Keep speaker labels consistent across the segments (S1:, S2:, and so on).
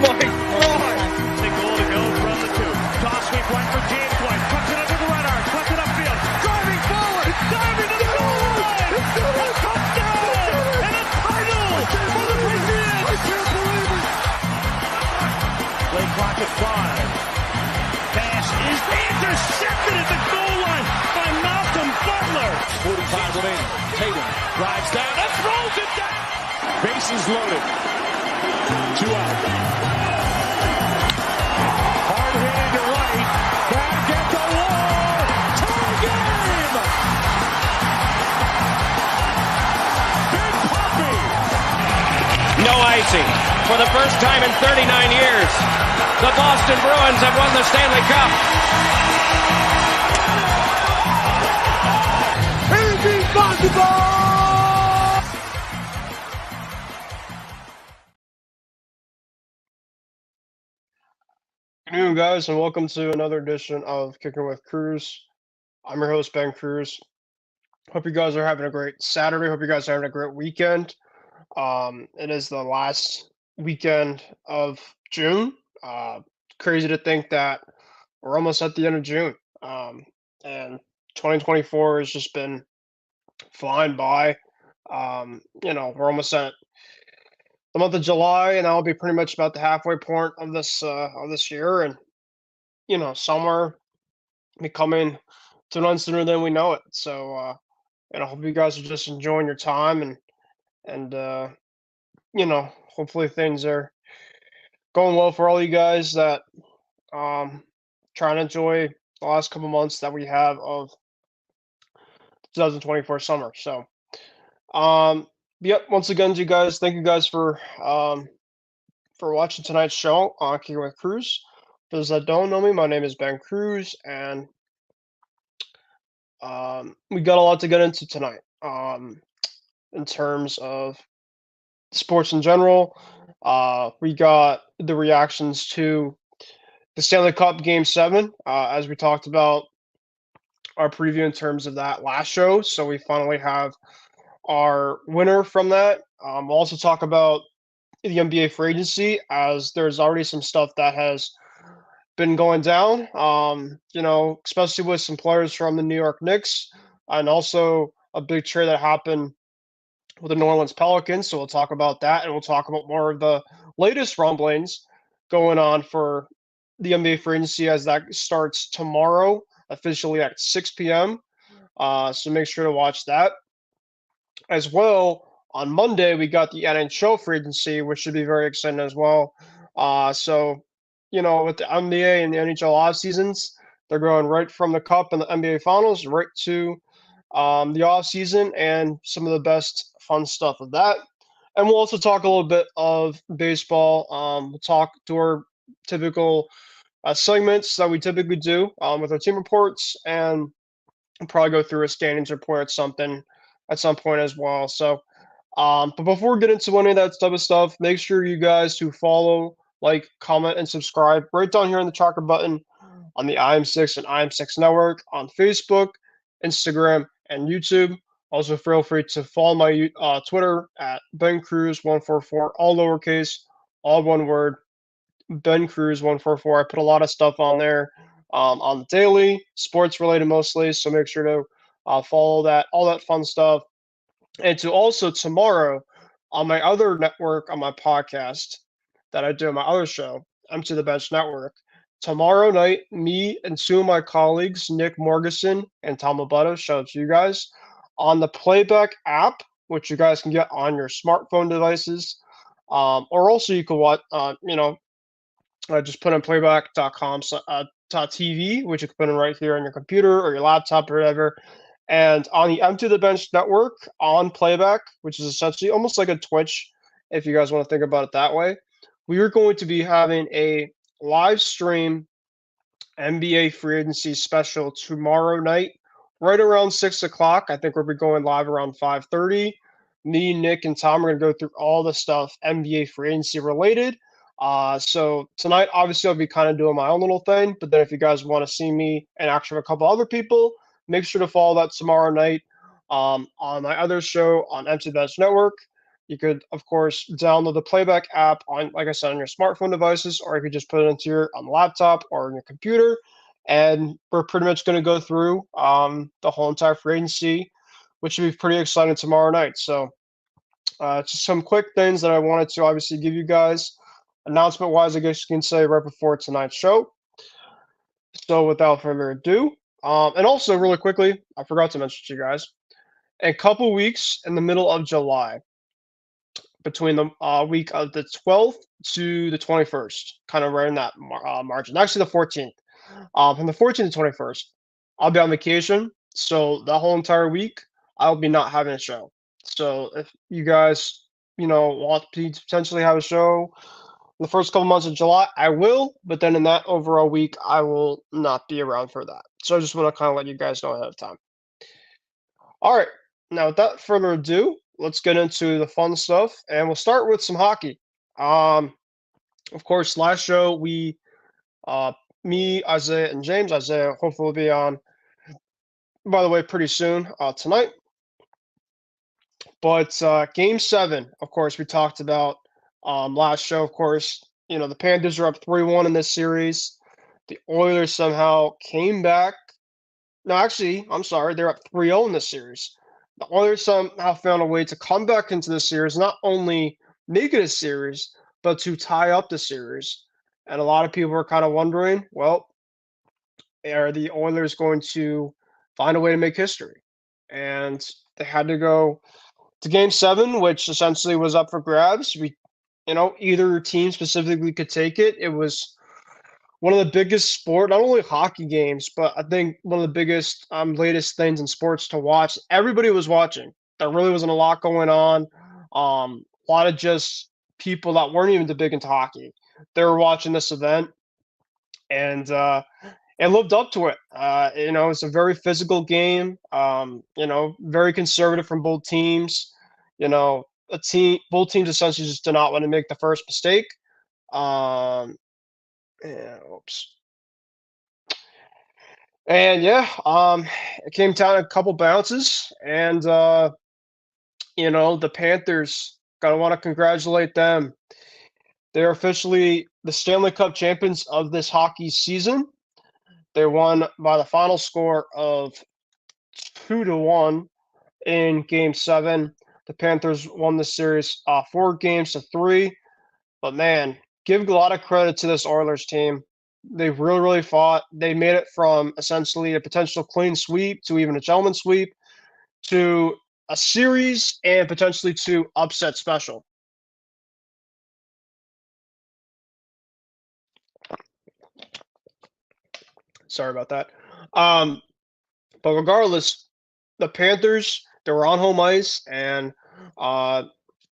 S1: my God.
S2: The goal to go from the two. Toss sweep one for James White. Puts it up to the right arm. Puts it upfield. Driving forward. Diving to the goal line. A touchdown. And a title for the Patriots.
S1: I can't believe it.
S2: Play clock at 5. Pass is intercepted at the goal line by Malcolm Butler.
S3: 45 remaining. Tatum drives down and throws it down. Bases loaded. 2 out. Hard hit into right. Back at the wall. Tie game. Big Poppy.
S4: No icing. For the first time in 39 years, the Boston Bruins have won the Stanley Cup.
S1: Anything's possible!
S5: Good afternoon, guys, and welcome to another edition of Kicking with Kruse. I'm your host, Ben Kruse. Hope you guys are having a great Saturday. Hope you guys are having a great weekend. It is the last weekend of June. Crazy to think that we're almost at the end of June. And 2024 has just been flying by. We're almost at the month of July, and that'll be pretty much about the halfway point of this year. And summer be coming to an end sooner than we know it. So I hope you guys are just enjoying your time and hopefully things are going well for all you guys that trying to enjoy the last couple months that we have of 2024 summer. So once again, you guys, thank you guys for watching tonight's show on Kicking with Kruse. For those that don't know me, my name is Ben Kruse, and we got a lot to get into tonight in terms of sports in general. We got the reactions to the Stanley Cup Game 7, as we talked about our preview in terms of that last show. So we finally have our winner from that. We'll also talk about the NBA free agency, as there's already some stuff that has been going down, especially with some players from the New York Knicks, and also a big trade that happened with the New Orleans Pelicans. So we'll talk about that, and we'll talk about more of the latest rumblings going on for the NBA free agency, as that starts tomorrow, officially at 6 p.m. So make sure to watch that. As well, on Monday, we got the NHL free agency, which should be very exciting as well. With the NBA and the NHL off seasons, they're going right from the Cup and the NBA Finals right to the off season and some of the best fun stuff of that. And we'll also talk a little bit of baseball. We'll talk to our typical segments that we typically do with our team reports, and we'll probably go through a standings report at some point as well. So, but before we get into any of that type of stuff, make sure you guys to follow, like, comment, and subscribe right down here in the tracker button on the IM6 and IM6 Network on Facebook, Instagram, and YouTube. Also, feel free to follow my Twitter at BenCruz144, all lowercase, all one word, BenCruz144. I put a lot of stuff on there on the daily, sports related mostly, so make sure to follow that, all that fun stuff. And to also tomorrow on my other network, on my podcast that I do on my other show, Empty the Bench Network, tomorrow night, me and two of my colleagues, Nick Morgeson and Tom Abutto, shout out to you guys, on the Playback app, which you guys can get on your smartphone devices, or also you can watch, just put in playback.com.tv, which you can put in right here on your computer or your laptop or whatever. And on the Empty the Bench Network on Playback, which is essentially almost like a Twitch, if you guys want to think about it that way, we are going to be having a live stream NBA free agency special tomorrow night, right around 6 o'clock. I think we'll be going live around 5:30. Me, Nick, and Tom are going to go through all the stuff NBA free agency related. So tonight, obviously, I'll be kind of doing my own little thing. But then if you guys want to see me and actually a couple other people, make sure to follow that tomorrow night on my other show on Empty Bench Network. You could, of course, download the playback app on, like I said, on your smartphone devices, or you could just put it into your on the laptop or on your computer. And we're pretty much going to go through the whole entire free agency, which should be pretty exciting tomorrow night. So, just some quick things that I wanted to obviously give you guys, announcement-wise, I guess you can say, right before tonight's show. So, without further ado, and also really quickly, I forgot to mention to you guys, in a couple weeks in the middle of July, between the week of the 12th to the 21st, kind of right in that margin. Actually, the 14th. From the 14th to 21st, I'll be on vacation. So the whole entire week, I'll be not having a show. So if you guys, want to potentially have a show in the first couple months of July, I will. But then in that overall week, I will not be around for that. So I just want to kind of let you guys know ahead of time. All right. Now, without further ado, let's get into the fun stuff, and we'll start with some hockey. Of course, last show me, Isaiah, and James. Isaiah hopefully will be on, by the way, pretty soon tonight. But Game 7, of course, we talked about last show. Of course, the Panthers are up 3-1 in this series. The Oilers somehow came back. No, actually, I'm sorry, they're up 3-0 in this series. The Oilers somehow found a way to come back into the series, not only make it a series, but to tie up the series. And a lot of people are kind of wondering, well, are the Oilers going to find a way to make history? And they had to go to Game 7, which essentially was up for grabs. Either team specifically could take it. It was one of the biggest not only hockey games, but I think one of the biggest, latest things in sports to watch. Everybody was watching. There really wasn't a lot going on. A lot of just people that weren't even too big into hockey. They were watching this event, and lived up to it. It's a very physical game. Very conservative from both teams. Both teams essentially just did not want to make the first mistake. Oops. And yeah, it came down a couple bounces, and the Panthers, gotta want to congratulate them. They're officially the Stanley Cup champions of this hockey season. They won by the final score of 2-1 in Game 7. The Panthers won the series 4-3. But man, give a lot of credit to this Oilers team. They really, really fought. They made it from essentially a potential clean sweep to even a gentleman sweep to a series and potentially to upset special. Sorry about that. But regardless, the Panthers, they were on home ice, and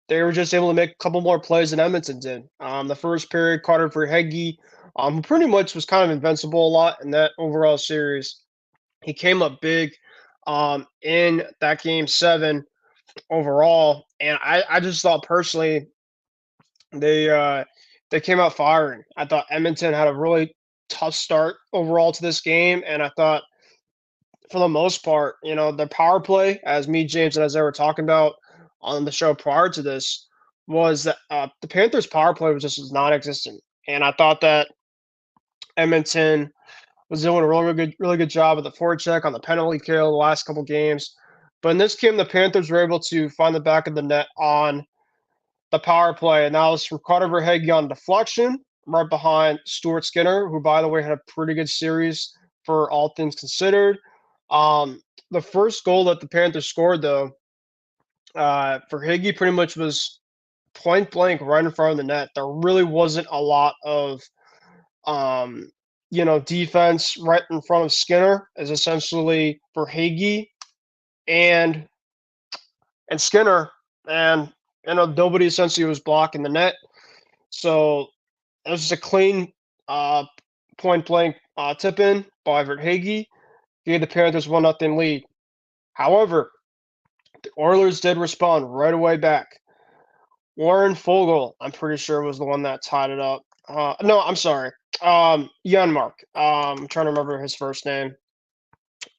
S5: they were just able to make a couple more plays than Edmonton did. The first period, Carter Verhaeghe, who pretty much was kind of invincible a lot in that overall series. He came up big in that Game 7 overall, and I just thought personally they came out firing. I thought Edmonton had a really tough start overall to this game, and I thought for the most part, their power play, as me, James, and Isaiah were talking about on the show prior to this, was that the Panthers' power play was just non-existent, and I thought that Edmonton was doing a really good job of the forecheck on the penalty kill the last couple games. But in this game, the Panthers were able to find the back of the net on the power play, and that was from Carter Verhaeghe on deflection, right behind Stuart Skinner, who, by the way, had a pretty good series for all things considered. The first goal that the Panthers scored, though, Verhaeghe pretty much was point blank right in front of the net. There really wasn't a lot of defense right in front of Skinner, as essentially Verhaeghe and Skinner, and nobody essentially was blocking the net. So it was just a clean point blank tip in by Verhaeghe, gave the Panthers 1-0 lead. However, the Oilers did respond right away back. Warren Foegele, I'm pretty sure, was the one that tied it up. No, I'm sorry. Janmark. I'm trying to remember his first name.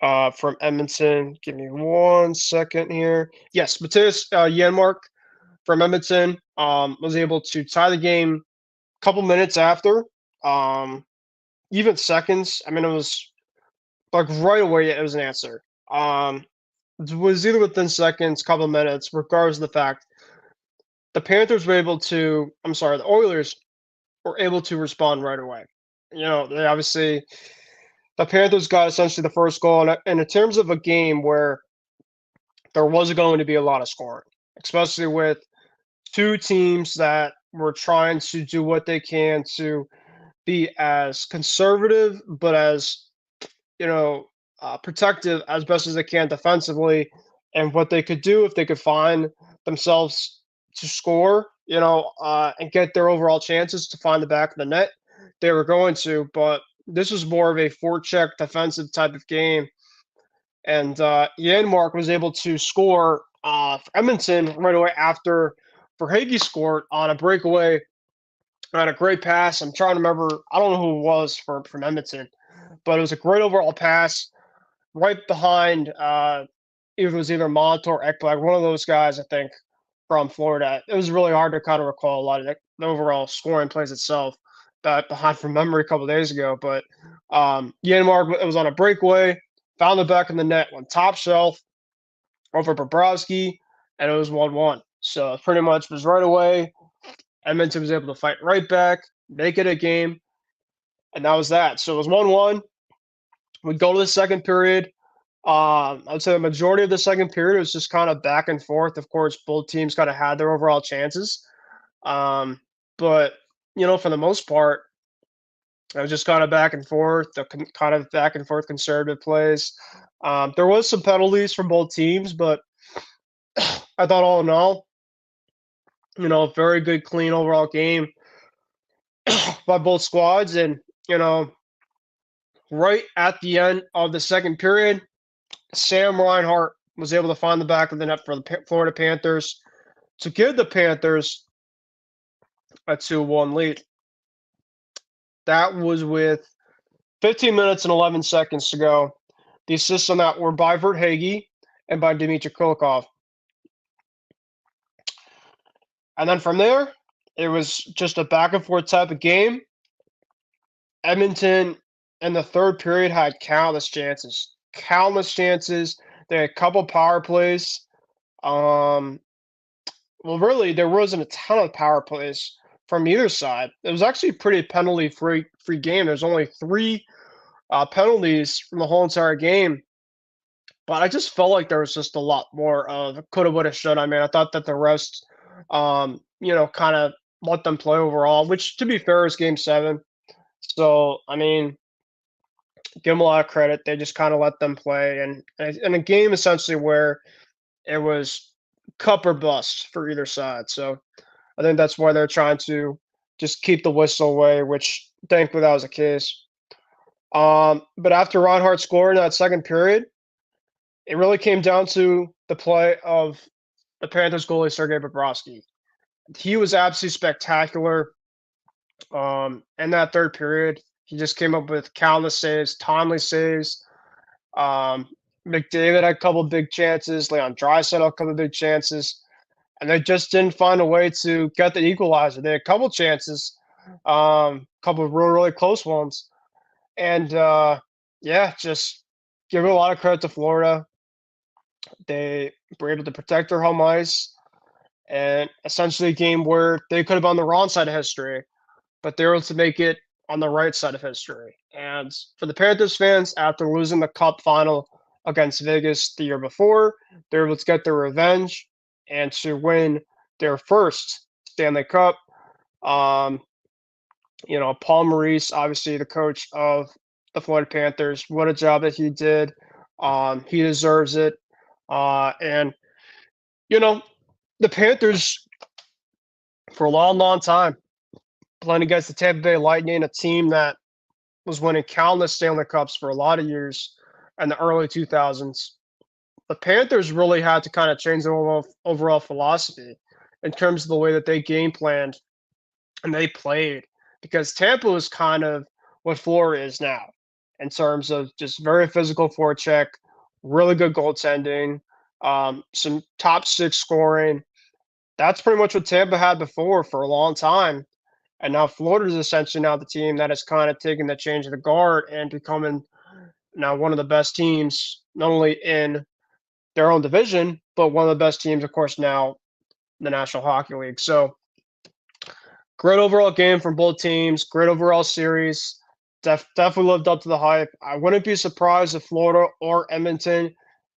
S5: From Edmonton. Give me 1 second here. Yes, Matthias Janmark from Edmonton was able to tie the game a couple minutes after, even seconds. I mean, it was like right away. It was an answer. It was either within seconds, couple minutes, regardless of the fact. The Panthers were able to. I'm sorry, the Oilers were able to respond right away. They obviously the Panthers got essentially the first goal, and in terms of a game where there was going to be a lot of scoring, especially with two teams that were trying to do what they can to be as conservative, but as protective as best as they can defensively, and what they could do if they could find themselves to score, and get their overall chances to find the back of the net, they were going to. But this was more of a forecheck defensive type of game, and Janmark was able to score for Edmonton right away after Verhaeghe scored on a breakaway on a great pass. I'm trying to remember. I don't know who it was from Edmonton, but it was a great overall pass right behind. It was either Mont or Ekblad, one of those guys, I think, from Florida. It was really hard to kind of recall a lot of the overall scoring plays itself behind from memory a couple of days ago. But Janmark, it was on a breakaway, found the back of the net, went top shelf over Bobrovsky, and it was 1-1. So pretty much was right away. Edmonton was able to fight right back, make it a game, and that was that. So it was 1-1. We go to the second period. I would say the majority of the second period was just kind of back and forth. Of course, both teams kind of had their overall chances. But, for the most part, it was just kind of back and forth, the kind of back and forth conservative plays. There was some penalties from both teams, but I thought all in all, very good, clean overall game by both squads. And, right at the end of the second period, Sam Reinhart was able to find the back of the net for the Florida Panthers to give the Panthers a 2-1 lead. That was with 15 minutes and 11 seconds to go. The assists on that were by Verhaeghe and by Dmitry Kulikov. And then from there, it was just a back and forth type of game. Edmonton in the third period had countless chances. They had a couple power plays. Well, really, there wasn't a ton of power plays from either side. It was actually a pretty penalty-free game. There's only 3 penalties from the whole entire game. But I just felt like there was just a lot more of coulda, woulda, shoulda. I mean, I thought that the rest, kind of let them play overall, which, to be fair, is Game 7. So, I mean, give them a lot of credit. They just kind of let them play. And a game, essentially, where it was cup or bust for either side. So I think that's why they're trying to just keep the whistle away, which thankfully that was the case. But after Reinhart scored in that second period, it really came down to the play of the Panthers goalie, Sergei Bobrovsky. He was absolutely spectacular in that third period. He just came up with countless saves, timely saves. McDavid had a couple big chances. Leon Draisaitl had a couple big chances. And they just didn't find a way to get the equalizer. They had a couple chances, couple of really, really close ones. And, just give a lot of credit to Florida. They were able to protect their home ice. And essentially a game where they could have been on the wrong side of history, but they were able to make it on the right side of history. And for the Panthers fans, after losing the Cup final against Vegas the year before, they were able to get their revenge and to win their first Stanley Cup. Paul Maurice, obviously the coach of the Florida Panthers, what a job that he did. He deserves it. And the Panthers, for a long, long time, playing against the Tampa Bay Lightning, a team that was winning countless Stanley Cups for a lot of years in the early 2000s. The Panthers really had to kind of change their overall philosophy in terms of the way that they game planned and they played, because Tampa was kind of what Florida is now in terms of just very physical forecheck, really good goaltending, some top 6 scoring. that's pretty much what Tampa had before for a long time. And now Florida's essentially now the team that has kind of taken the change of the guard and becoming now one of the best teams, not only in their own division, but one of the best teams, of course, now in the National Hockey League. So great overall game from both teams, great overall series. Definitely lived up to the hype. I wouldn't be surprised if Florida or Edmonton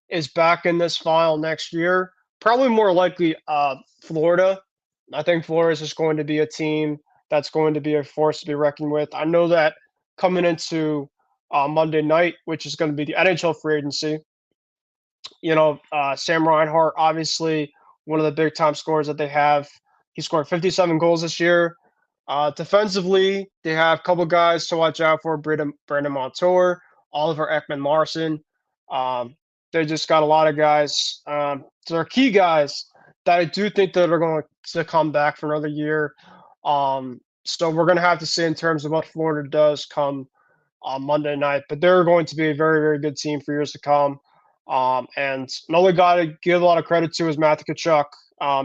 S5: is back in this final next year. Probably more likely Florida. I think Florida is just going to be a team that's going to be a force to be reckoned with. I know that coming into Monday night, which is going to be the NHL free agency, Sam Reinhart, obviously one of the big time scorers that they have. He scored 57 goals this year. Defensively, they have a couple guys to watch out for: Brandon Montour, Oliver Ekman-Larsson. They just got a lot of guys. They're key guys that I do think that are going to come back for another year. So we're going to have to see in terms of what Florida does come on Monday night. But they're going to be a very, very good team for years to come. And another guy to give a lot of credit to is Matthew Tkachuk.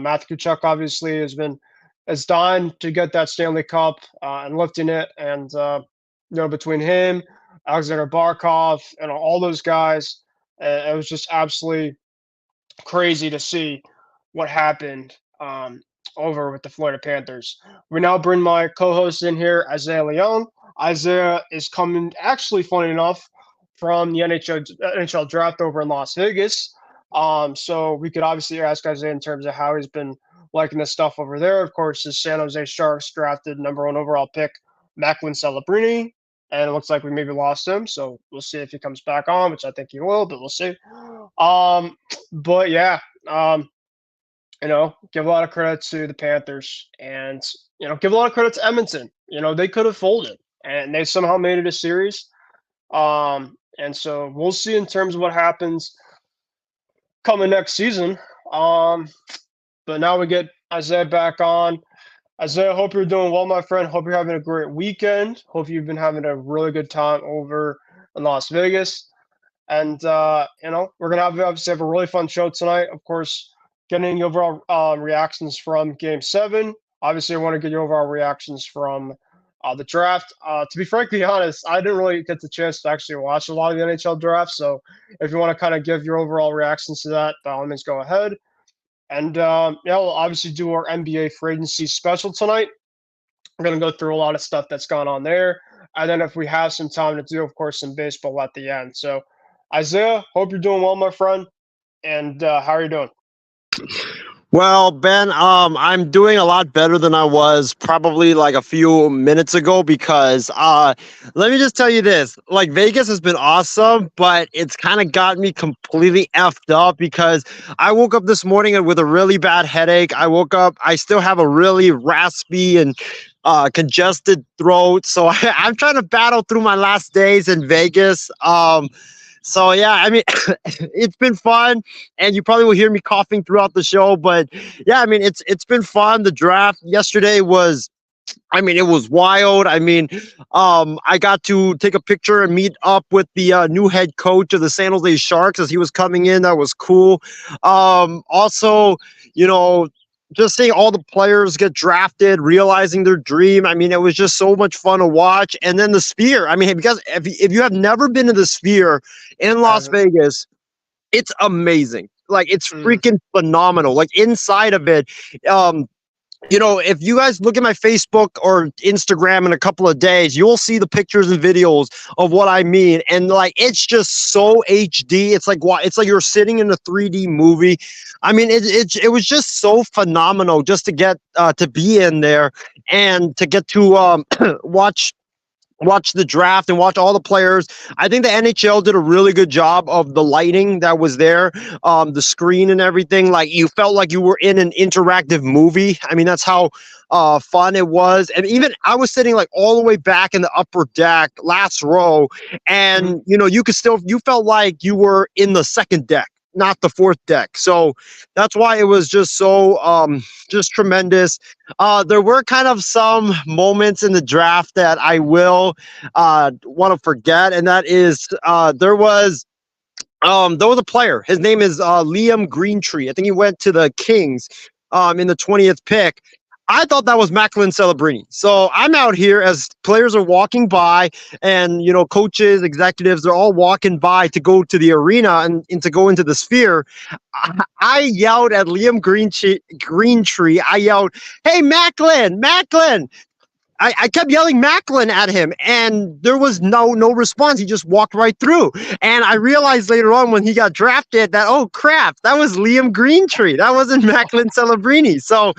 S5: Matthew Tkachuk obviously is dying to get that Stanley Cup and lifting it. And between him, Alexander Barkov, and all those guys, it was just absolutely crazy to see what happened over with the Florida Panthers. We now bring my co-host in here, Isaiah Leon. Isaiah is coming, actually, funny enough, from the NHL draft over in Las Vegas. So we could obviously ask Isaiah in terms of how he's been liking the stuff over there. Of course, the San Jose Sharks drafted #1 overall pick Macklin Celebrini, and it looks like we maybe lost him. So we'll see if he comes back on, which I think he will, but we'll see. But yeah, give a lot of credit to the Panthers, and give a lot of credit to Edmonton. They could have folded, and they somehow made it a series. And so we'll see in terms of what happens coming next season. But now we get Isaiah back on. Isaiah, hope you're doing well, my friend. Hope you're having a great weekend. Hope you've been having a really good time over in Las Vegas. And, we're going to obviously have a really fun show tonight. Of course, getting the overall reactions from Game 7. Obviously, I want to get your overall reactions from the draft. To be frankly honest, I didn't really get the chance to actually watch a lot of the NHL draft. So if you want to kind of give your overall reactions to that, by all means, go ahead. And, we'll obviously do our NBA free agency special tonight. We're going to go through a lot of stuff that's gone on there. And then if we have some time to do, of course, some baseball at the end. So, Isaiah, hope you're doing well, my friend. And how are you doing?
S6: Well, Ben, I'm doing a lot better than I was probably like a few minutes ago because let me just tell you this, like Vegas has been awesome, but it's kind of got me completely effed up because I woke up this morning with a really bad headache. I still have a really raspy and congested throat. So I'm trying to battle through my last days in Vegas. So yeah, I mean, it's been fun, and you probably will hear me coughing throughout the show. But yeah, I mean, it's been fun. The draft yesterday was, it was wild. I got to take a picture and meet up with the new head coach of the San Jose Sharks as he was coming in. That was cool. Also, just seeing all the players get drafted, realizing their dream. It was just so much fun to watch. And then the Sphere. Because if you have never been to the Sphere in Las Vegas, it's amazing. Like, it's freaking phenomenal. Like, inside of it, if you guys look at my Facebook or Instagram in a couple of days, you'll see the pictures and videos of what I mean. And like, it's just so HD. It's like you're sitting in a 3D movie. It was just so phenomenal just to get to be in there and to get to watch the draft and watch all the players. I think the NHL did a really good job of the lighting that was there, the screen and everything. Like, you felt like you were in an interactive movie. That's how fun it was. And even I was sitting like all the way back in the upper deck, last row, and you felt like you were in the second deck, not the fourth deck. So that's why it was just so just tremendous. There were kind of some moments in the draft that I will want to forget, and that is there was a player. His name is Liam Greentree. I think he went to the Kings. in the 20th pick. I thought that was Macklin Celebrini. So I'm out here as players are walking by, and coaches, executives, they're all walking by to go to the arena and to go into the Sphere. I yelled at Liam Greentree. I yelled, "Hey, Macklin! I kept yelling Macklin at him, and there was no response. He just walked right through. And I realized later on when he got drafted that, oh crap, that was Liam Greentree. That wasn't Macklin Celebrini. So,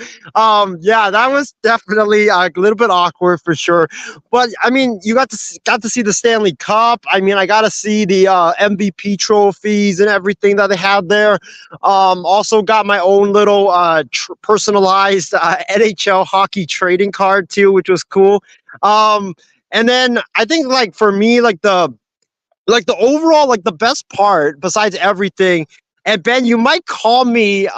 S6: yeah, that was definitely a little bit awkward for sure. But I mean, you got to see the Stanley Cup. I mean, I got to see the MVP trophies and everything that they had there. Also got my own little personalized NHL hockey trading card too, which was cool. And then I think like for me, like the overall, like the best part besides everything, and Ben, you might call me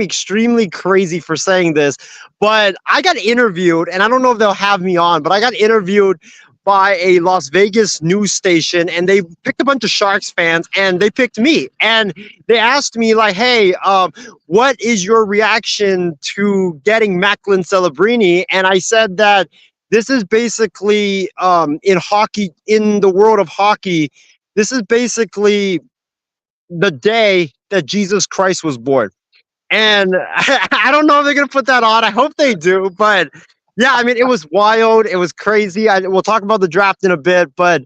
S6: extremely crazy for saying this, but I got interviewed, and I don't know if they'll have me on, but I got interviewed by a Las Vegas news station, and they picked a bunch of Sharks fans, and they picked me, and they asked me like, "Hey, what is your reaction to getting Macklin Celebrini?" And I said that this is basically in hockey, in the world of hockey, this is basically the day that Jesus Christ was born. And I don't know if they're gonna put that on. I hope they do, but yeah, I mean, it was wild. It was crazy. We'll talk about the draft in a bit, but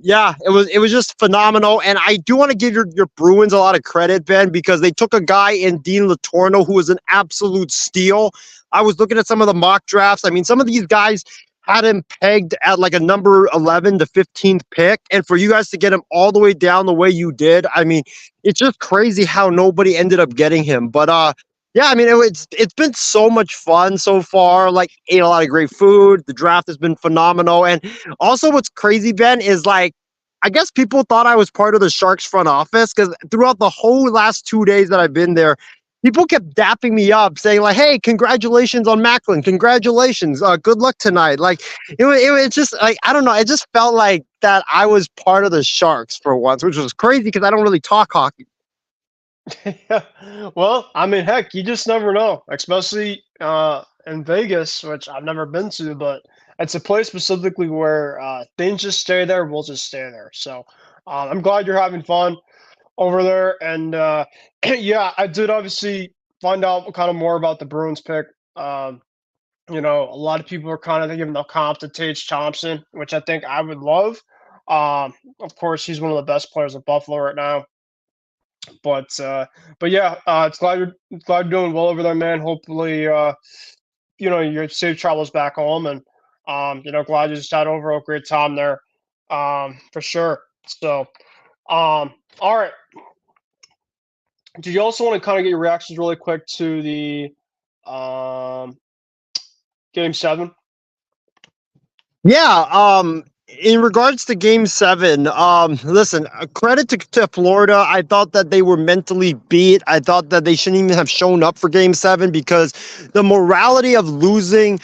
S6: yeah, it was just phenomenal. And I do want to give your Bruins a lot of credit, Ben, because they took a guy in Dean Latorno who was an absolute steal. I was looking at some of the mock drafts. I mean, some of these guys had him pegged at like a number 11 to 15th pick, and for you guys to get him all the way down the way you did, I mean, it's just crazy how nobody ended up getting him. But yeah, I mean, it's been so much fun so far. Like, ate a lot of great food. The draft has been phenomenal. And also what's crazy, Ben, is like, I guess people thought I was part of the Sharks front office because throughout the whole last 2 days that I've been there, people kept dapping me up saying like, hey, congratulations on Macklin. Congratulations. Good luck tonight. Like, it just like, I don't know. It just felt like that I was part of the Sharks for once, which was crazy because I don't really talk hockey.
S5: Yeah. Well, I mean, heck, you just never know, especially in Vegas, which I've never been to, but it's a place specifically where things just stay there. We'll just stay there. So I'm glad you're having fun over there. And yeah, I did obviously find out kind of more about the Bruins pick. A lot of people are kind of giving the comp to Tage Thompson, which I think I would love. Of course, he's one of the best players at Buffalo right now. But yeah, it's glad you're doing well over there, man. Hopefully, your safe travels back home, and glad you just had over a great time there, for sure. So, all right. Do you also want to kind of get your reactions really quick to the Game 7?
S6: Yeah, in regards to Game 7, listen, credit to Florida. I thought that they were mentally beat. I thought that they shouldn't even have shown up for Game 7 because the morality of losing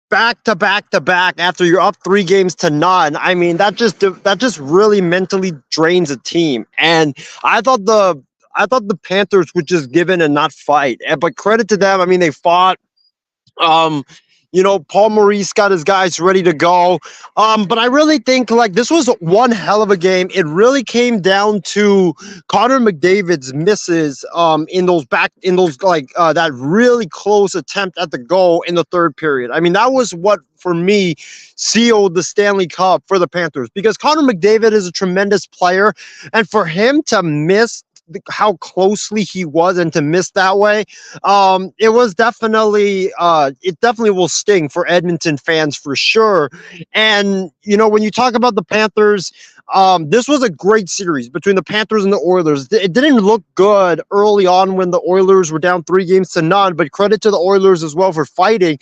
S6: back to back to back after you're up 3-0, I mean, that just really mentally drains a team. And I thought the Panthers would just give in and not fight. But credit to them. I mean, they fought. Paul Maurice got his guys ready to go. But I really think like this was one hell of a game. It really came down to Connor McDavid's misses that really close attempt at the goal in the third period. I mean, that was what for me sealed the Stanley Cup for the Panthers because Connor McDavid is a tremendous player, and for him to miss how closely he was and to miss that way, it definitely will sting for Edmonton fans for sure. And when you talk about the Panthers, this was a great series between the Panthers and the Oilers. It didn't look good early on when the Oilers were down 3-0, but credit to the Oilers as well for fighting.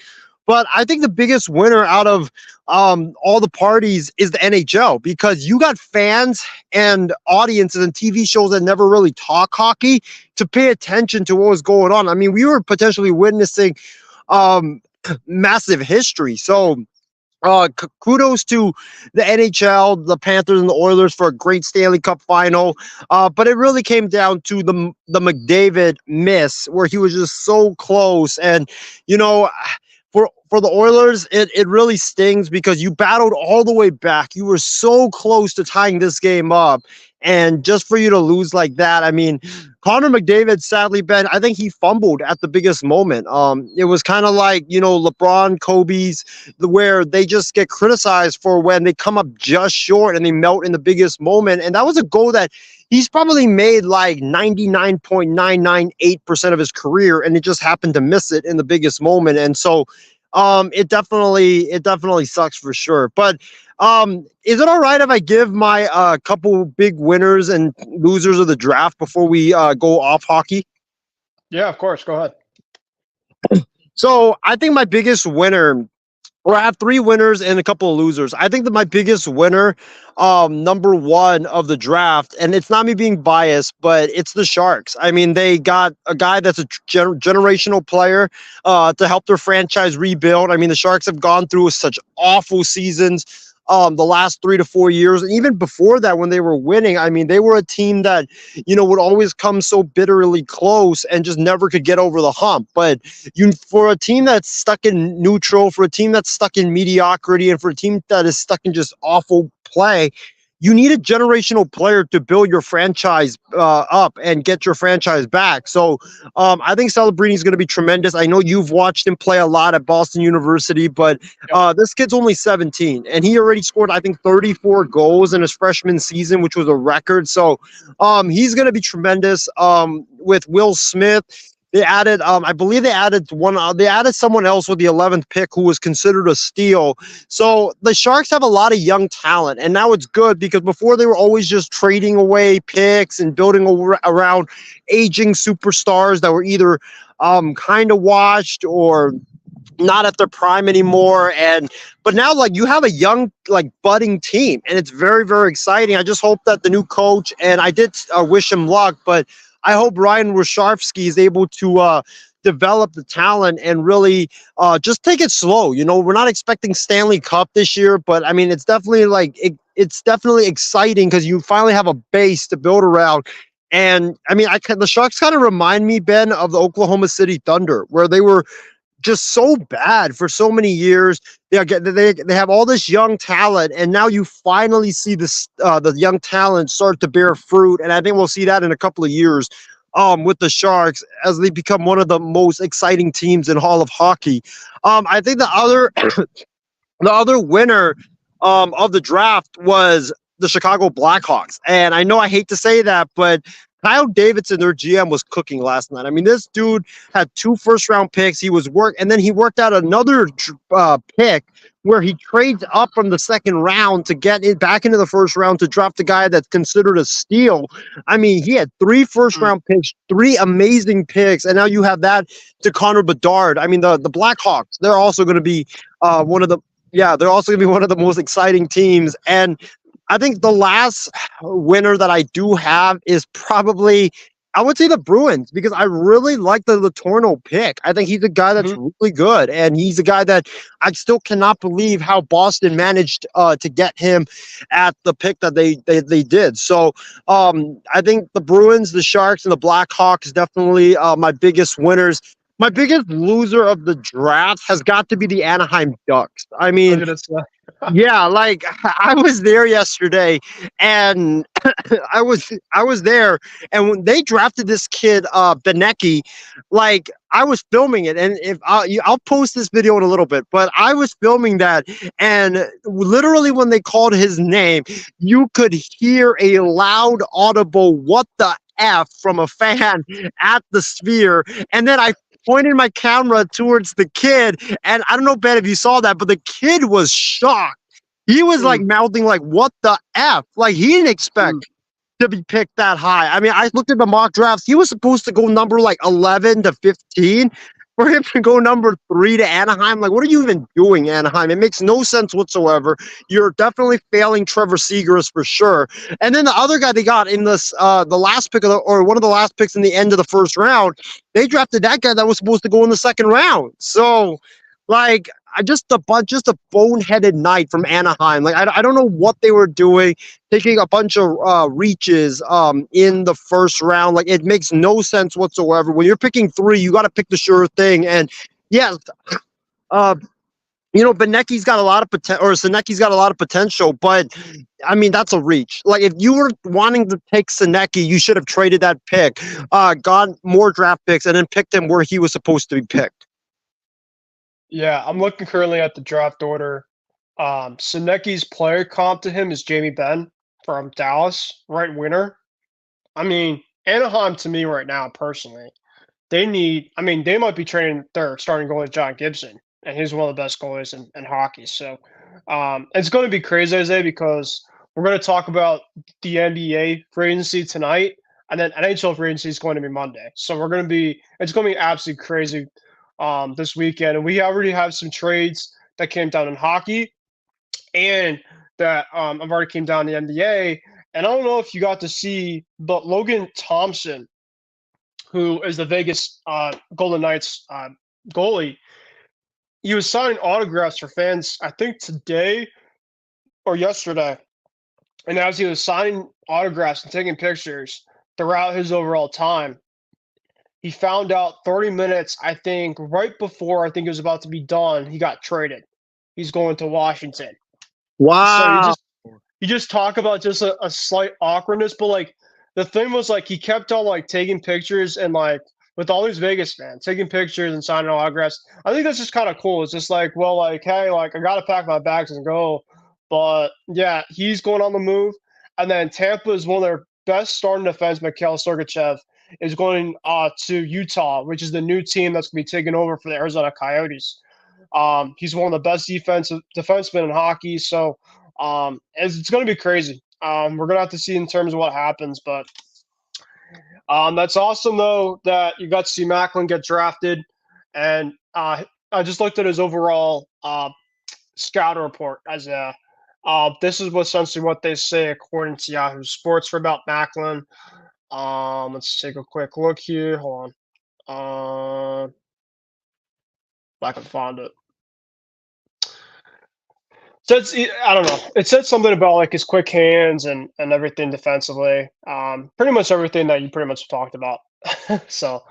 S6: But I think the biggest winner out of all the parties is the NHL because you got fans and audiences and TV shows that never really talk hockey to pay attention to what was going on. I mean, we were potentially witnessing massive history. So Kudos to the NHL, the Panthers, and the Oilers for a great Stanley Cup final. But it really came down to the McDavid miss, where he was just so close. And you know, for the Oilers, it really stings because you battled all the way back. You were so close to tying this game up. And just for you to lose like that, I mean, Connor McDavid, sadly, Ben, I think he fumbled at the biggest moment. It was kind of like, LeBron, Kobe's, where they just get criticized for when they come up just short and they melt in the biggest moment. And that was a goal that he's probably made like 99.998% of his career, and it just happened to miss it in the biggest moment. And so it definitely sucks for sure. But is it all right if I give my couple big winners and losers of the draft before we go off hockey?
S5: Yeah, of course. Go ahead.
S6: So I think my biggest winner, or I have three winners and a couple of losers. I think that my biggest winner, number one of the draft, and it's not me being biased, but it's the Sharks. I mean, they got a guy that's a generational player to help their franchise rebuild. I mean, the Sharks have gone through such awful seasons the last 3 to 4 years. And even before that, when they were winning, I mean, they were a team that, would always come so bitterly close and just never could get over the hump. But for a team that's stuck in neutral, for a team that's stuck in mediocrity, and for a team that is stuck in just awful play, you need a generational player to build your franchise up and get your franchise back. So I think Celebrini is going to be tremendous. I know you've watched him play a lot at Boston University, but this kid's only 17, and he already scored, I think, 34 goals in his freshman season, which was a record. So he's going to be tremendous. With Will Smith, they added, I believe they added someone else with the 11th pick who was considered a steal. So the Sharks have a lot of young talent, and now it's good because before they were always just trading away picks and building around aging superstars that were either kind of washed or not at their prime anymore. But now, like, you have a young, like, budding team, and it's very, very exciting. I just hope that the new coach, and I did wish him luck, but I hope Ryan Warshawski is able to develop the talent and really just take it slow. We're not expecting Stanley Cup this year, but I mean, it's definitely it's definitely exciting because you finally have a base to build around. And I mean, the Sharks kind of remind me, Ben, of the Oklahoma City Thunder, where they were just so bad for so many years. They have all this young talent, and now you finally see this the young talent start to bear fruit, and I think we'll see that in a couple of years with the Sharks as they become one of the most exciting teams in all of hockey. I think the other winner of the draft was the Chicago Blackhawks, and I know I hate to say that, but Kyle Davidson, their GM, was cooking last night. I mean, this dude had 2 first-round picks. And then he worked out another pick where he trades up from the second round to get it back into the first round to draft the guy that's considered a steal. I mean, he had 3 first-round picks, 3 amazing picks, and now you have that to Connor Bedard. I mean, the Blackhawks, they're also going to be one of the most exciting teams. And I think the last winner that I do have is probably, I would say, the Bruins, because I really like the Letourneau pick. I think he's a guy that's really good, and he's a guy that I still cannot believe how Boston managed to get him at the pick that they did. So I think the Bruins, the Sharks, and the Blackhawks definitely my biggest winners. My biggest loser of the draft has got to be the Anaheim Ducks. I mean, yeah, like, I was there yesterday, and I was there, and when they drafted this kid, Benecki, like, I was filming it, and if I'll post this video in a little bit, but I was filming that, and literally when they called his name, you could hear a loud, audible "what the F" from a fan at the Sphere, and then I pointed my camera towards the kid, and I don't know, Ben, if you saw that, but the kid was shocked. He was like mouthing like, "what the F?" Like, he didn't expect to be picked that high. I mean, I looked at the mock drafts. He was supposed to go number like 11 to 15. For him to go number 3 to Anaheim, like, what are you even doing, Anaheim? It makes no sense whatsoever. You're definitely failing Trevor Seagrass for sure. And then the other guy they got in this, the last pick or one of the last picks in the end of the first round, they drafted that guy that was supposed to go in the second round. So, like, just a boneheaded night from Anaheim. Like I don't know what they were doing, taking a bunch of reaches in the first round. Like it makes no sense whatsoever. When you're picking 3, you got to pick the sure thing. And yeah, Benecki's got a lot of potential, or Senecki's got a lot of potential, but I mean, that's a reach. Like, if you were wanting to take Senecki, you should have traded that pick, got more draft picks, and then picked him where he was supposed to be picked.
S5: Yeah, I'm looking currently at the draft order. Senecki's player comp to him is Jamie Benn from Dallas, right winner. I mean, Anaheim to me right now, personally, they might be trading their starting goalie, John Gibson, and he's one of the best goalies in hockey. So it's going to be crazy, Isaiah, because we're going to talk about the NBA free agency tonight, and then NHL free agency is going to be Monday. So it's going to be absolutely crazy this weekend. And we already have some trades that came down in hockey, and that have already came down in the NBA. And I don't know if you got to see, but Logan Thompson, who is the Vegas Golden Knights goalie, he was signing autographs for fans, I think today or yesterday. And as he was signing autographs and taking pictures throughout his overall time, he found out 30 minutes, I think, right before I think it was about to be done, he got traded. He's going to Washington.
S6: Wow.
S5: So you just talk about just a slight awkwardness, but like the thing was like he kept on like taking pictures and like with all these Vegas fans taking pictures and signing autographs. I think that's just kind of cool. It's just like, well, like, hey, like I gotta pack my bags and go. But yeah, he's going on the move. And then Tampa is one of their best starting defense, Mikhail Sergachev, is going to Utah, which is the new team that's gonna be taking over for the Arizona Coyotes. He's one of the best defensemen in hockey, so it's going to be crazy. We're going to have to see in terms of what happens, but that's awesome, though, that you got to see Macklin get drafted. And I just looked at his overall scout report as this is essentially what they say according to Yahoo Sports for about Macklin. Let's take a quick look here. Hold on. If I can find it. So I don't know. It said something about like his quick hands and everything defensively. Pretty much everything that you pretty much talked about. So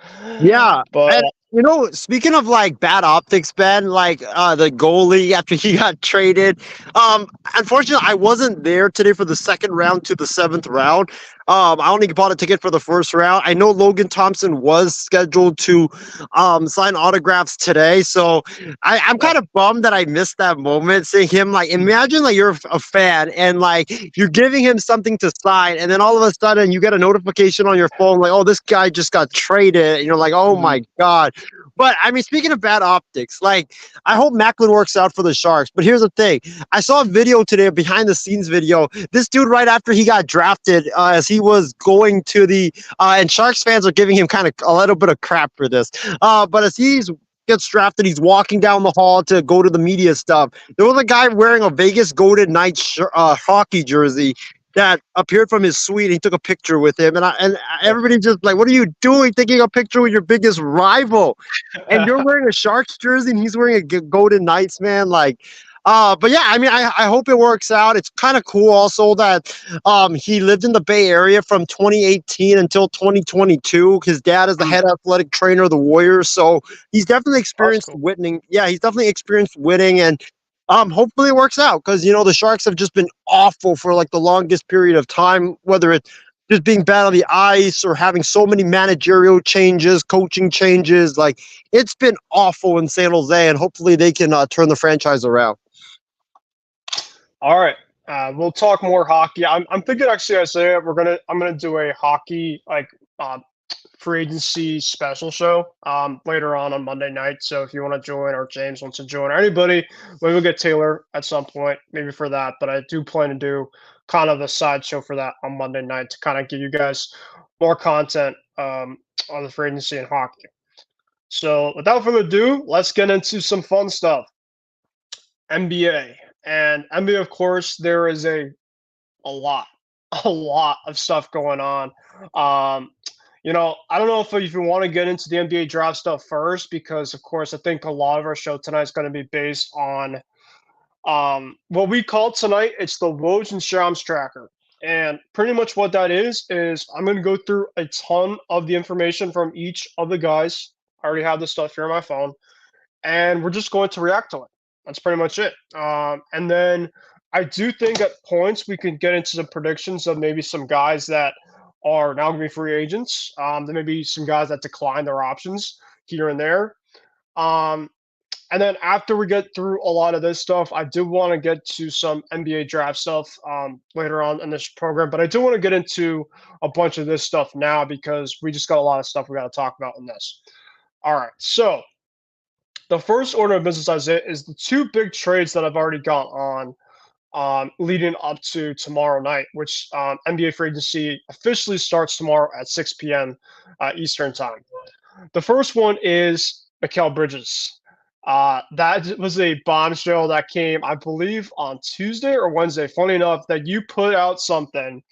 S6: Yeah.
S5: but
S6: And speaking of like bad optics, Ben, like the goalie after he got traded. Unfortunately, I wasn't there today for the second round to the 7th round. I only bought a ticket for the first round. I know Logan Thompson was scheduled to sign autographs today, so I'm kind of bummed that I missed that moment. Seeing him, like, imagine like you're a fan and like you're giving him something to sign, and then all of a sudden you get a notification on your phone like, oh, this guy just got traded. And you're like, oh my god. But I mean, speaking of bad optics, like I hope Macklin works out for the Sharks. But here's the thing: I saw a video today, a behind-the-scenes video. This dude, right after he got drafted, as he was going to the and Sharks fans are giving him kind of a little bit of crap for this. But as he gets drafted, he's walking down the hall to go to the media stuff. There was a guy wearing a Vegas Golden Knights hockey jersey that appeared from his suite. He took a picture with him, and everybody just like, what are you doing taking a picture with your biggest rival? And you're wearing a Sharks jersey and he's wearing a Golden Knights, man. Like, but yeah, I mean, I hope it works out. It's kind of cool also that he lived in the Bay Area from 2018 until 2022. His dad is the head athletic trainer of the Warriors, so he's definitely experienced winning. Yeah, he's definitely experienced winning, and hopefully it works out because the Sharks have just been awful for like the longest period of time, whether it's just being bad on the ice or having so many managerial changes, coaching changes. Like it's been awful in San Jose, and hopefully they can turn the franchise around.
S5: all right. We'll talk more hockey. I'm thinking actually, Isaiah, I'm gonna do a hockey like free agency special show later on Monday night. So if you want to join, or James wants to join, or anybody, maybe we'll get Taylor at some point, maybe for that. But I do plan to do kind of a sideshow for that on Monday night to kind of give you guys more content on the free agency and hockey. So without further ado, let's get into some fun stuff. NBA. And NBA, of course, there is a lot of stuff going on. I don't know if you want to get into the NBA draft stuff first, because of course I think a lot of our show tonight is going to be based on what we call tonight. It's the Woj and Shams tracker, and pretty much what that is I'm going to go through a ton of the information from each of the guys. I already have this stuff here on my phone, and we're just going to react to it. That's pretty much it. And then I do think at points we can get into some predictions of maybe some guys that are now going to be free agents. There may be some guys that decline their options here and there. Um, and then after we get through a lot of this stuff, I do want to get to some NBA draft stuff later on in this program. But I do want to get into a bunch of this stuff now because we just got a lot of stuff we got to talk about in this. All right. So the first order of business, Isaiah, is the two big trades that I've already got on leading up to tomorrow night, which NBA free agency officially starts tomorrow at 6 p.m. Eastern time. The first one is Mikal Bridges. That was a bombshell that came, I believe, on Tuesday or Wednesday. Funny enough, that you put out something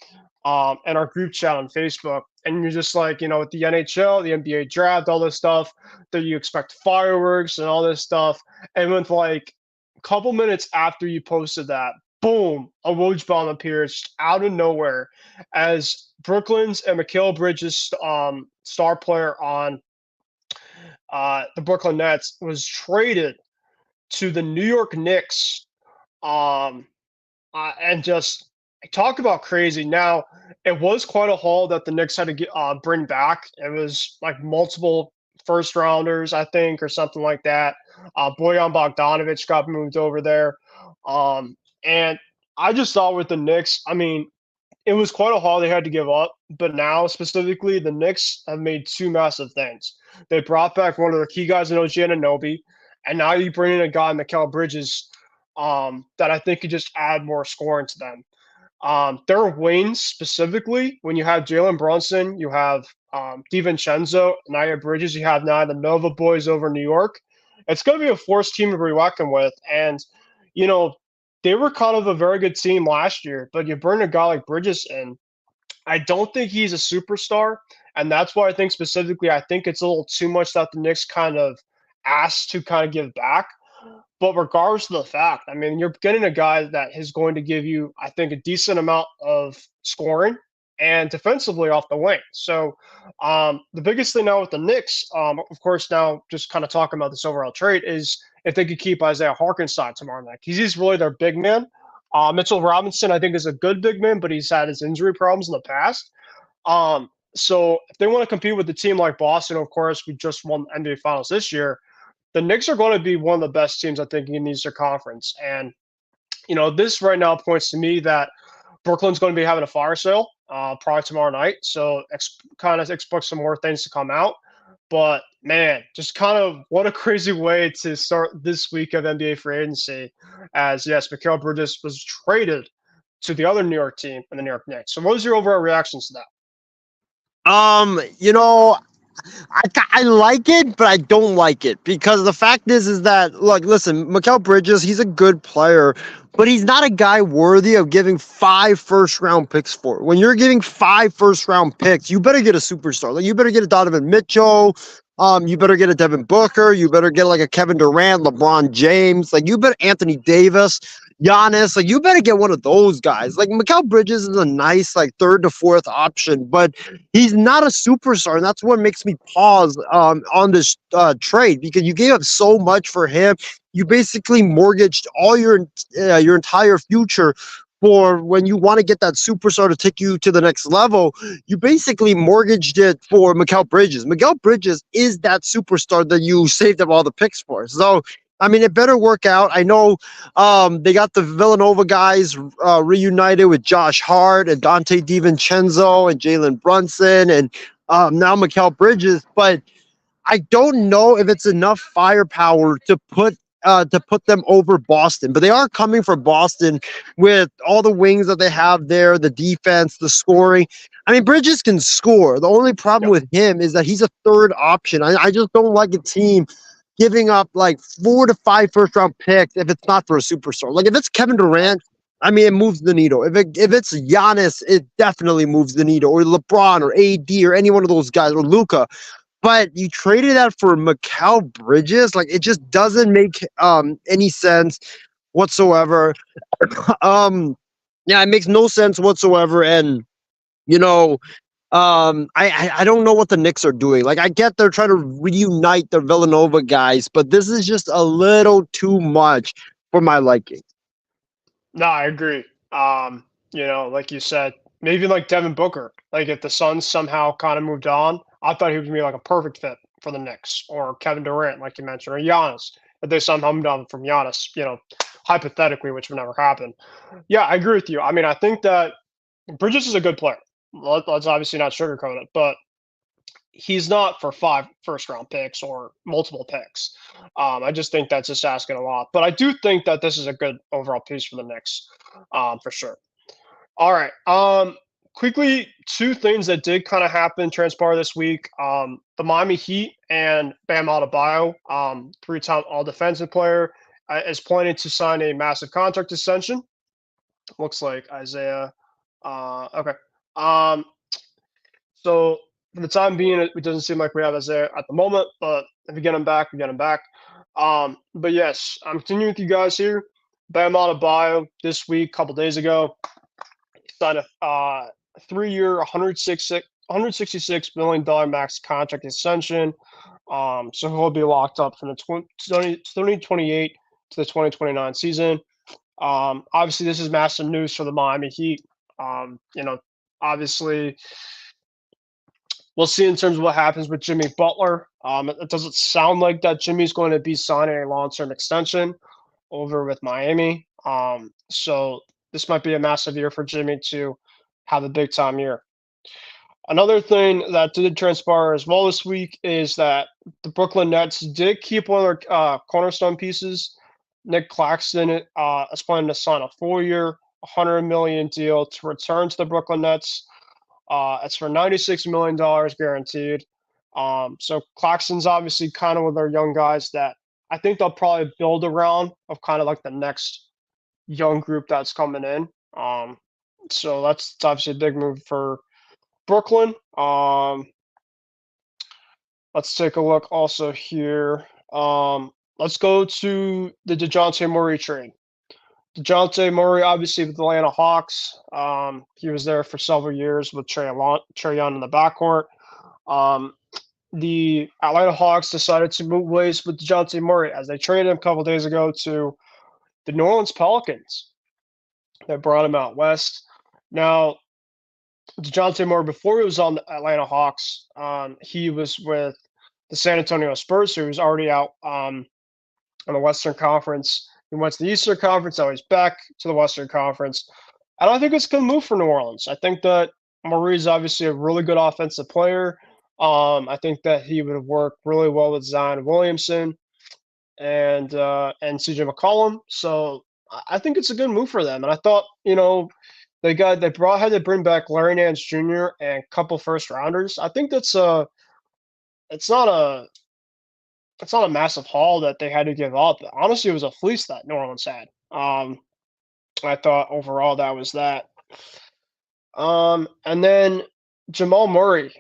S5: in our group chat on Facebook, and you're just like, with the NHL, the NBA draft, all this stuff, that you expect fireworks and all this stuff. And with like a couple minutes after you posted that, boom, a Woj bomb appears out of nowhere as Brooklyn's and Mikal Bridges, star player on the Brooklyn Nets, was traded to the New York Knicks. And just talk about crazy. Now, it was quite a haul that the Knicks had to bring back. It was like multiple first rounders, I think, or something like that. Bojan Bogdanovic got moved over there. And I just thought with the Knicks, I mean, it was quite a haul they had to give up. But now, specifically, the Knicks have made two massive things. They brought back one of their key guys in OG Anunoby, and now you bring in a guy, Mikal Bridges, that I think could just add more scoring to them. Their wings, specifically, when you have Jalen Brunson, you have DiVincenzo, now you have Bridges, you have now the Nova boys over in New York. It's going to be a forced team to be reckoned with. And, they were kind of a very good team last year, but you bring a guy like Bridges in, I don't think he's a superstar. And that's why I think specifically, I think it's a little too much that the Knicks kind of asked to kind of give back. But regardless of the fact, I mean, you're getting a guy that is going to give you, I think, a decent amount of scoring and defensively off the wing. So the biggest thing now with the Knicks, of course, now just kind of talking about this overall trade, is if they could keep Isaiah Hartenstein tomorrow night. He's really their big man. Mitchell Robinson, I think, is a good big man, but he's had his injury problems in the past. So if they want to compete with a team like Boston, of course, we just won the NBA Finals this year, the Knicks are going to be one of the best teams, I think, in the Eastern Conference. And, this right now points to me that Brooklyn's going to be having a fire sale probably tomorrow night. So kind of expect some more things to come out. But, man, just kind of what a crazy way to start this week of NBA free agency, as, yes, Mikal Bridges was traded to the other New York team and the New York Knicks. So what was your overall reactions to that?
S6: I like it, but I don't like it, because the fact is that, look, listen, Mikal Bridges, he's a good player, but he's not a guy worthy of giving 5 first-round picks for. When you're giving 5 first-round picks, you better get a superstar. Like, you better get a Donovan Mitchell. You better get a Devin Booker. You better get like a Kevin Durant, LeBron James. Like, you better Anthony Davis, Giannis. Like, you better get one of those guys. Like, Mikal Bridges is a nice, like, 3rd to 4th option, but he's not a superstar, and that's what makes me pause on this trade, because you gave up so much for him. You basically mortgaged all your entire future for when you want to get that superstar to take you to the next level. You basically mortgaged it for Mikal Bridges. Mikal Bridges is that superstar that you saved up all the picks for. So, I mean, it better work out. I know they got the Villanova guys reunited with Josh Hart and Dante DiVincenzo and Jalen Brunson and now Mikal Bridges, but I don't know if it's enough firepower to put them over Boston. But they are coming for Boston with all the wings that they have there, the defense, the scoring. I mean, Bridges can score. The only problem with him is that he's a 3rd option. I just don't like a team giving up like 4 to 5 first-round picks if it's not for a superstar. Like, if it's Kevin Durant, I mean, it moves the needle. If it's Giannis, it definitely moves the needle, or LeBron, or AD, or any one of those guys, or Luca. But you traded that for Mikal Bridges, like it just doesn't make any sense whatsoever. Yeah, it makes no sense whatsoever, and you know, I don't know what the Knicks are doing. Like, I get they're trying to reunite the Villanova guys, but this is just a little too much for my liking.
S5: No, I agree. Like you said, maybe like Devin Booker. Like if the Suns somehow kind of moved on, I thought he would be like a perfect fit for the Knicks, or Kevin Durant, like you mentioned, or Giannis. If they somehow moved on from Giannis, hypothetically, which would never happen. Yeah, I agree with you. I mean, I think that Bridges is a good player. Let's obviously not sugarcoat it, but he's not for 5 first-round picks or multiple picks. I just think that's just asking a lot. But I do think that this is a good overall piece for the Knicks, for sure. All right. Quickly, two things that did kind of happen, transpire this week. The Miami Heat and Bam Adebayo, 3-time All-Defensive player, is planning to sign a massive contract extension. Looks like Isaiah. Okay. So for the time being, it doesn't seem like we have Isaiah at the moment, but if we get him back, we get him back. But yes, I'm continuing with you guys here. Bam Adebayo this week, a couple days ago, signed a 3-year, $166 million max contract extension. So he'll be locked up from the 2028 to the 2029 season. Obviously, this is massive news for the Miami Heat. Obviously, we'll see in terms of what happens with Jimmy Butler. It doesn't sound like that Jimmy's going to be signing a long-term extension over with Miami. So this might be a massive year for Jimmy to have a big-time year. Another thing that did transpire as well this week is that the Brooklyn Nets did keep one of their cornerstone pieces. Nick Claxton is planning to sign a 4-year, $100 million deal to return to the Brooklyn Nets. It's for $96 million guaranteed. So Claxton's obviously kind of one of their young guys that I think they'll probably build around of kind of like the next young group that's coming in. So that's obviously a big move for Brooklyn. Let's take a look also here. Let's go to the DeJounte Murray trade. DeJounte Murray, obviously with the Atlanta Hawks, he was there for several years with Trae Young in the backcourt. The Atlanta Hawks decided to move ways with DeJounte Murray as they traded him a couple days ago to the New Orleans Pelicans. They brought him out west. Now, DeJounte Murray, before he was on the Atlanta Hawks, he was with the San Antonio Spurs, who was already out on the Western Conference. He went to the Eastern Conference. Now he's back to the Western Conference. And I think it's a good move for New Orleans. I think that Murray is obviously a really good offensive player. I think that he would work really well with Zion Williamson and CJ McCollum. So I think it's a good move for them. And I thought, they had to bring back Larry Nance Jr. and a couple first rounders. I think it's not a massive haul that they had to give up. Honestly, it was a fleece that New Orleans had. I thought overall that was that. And then Jamal Murray,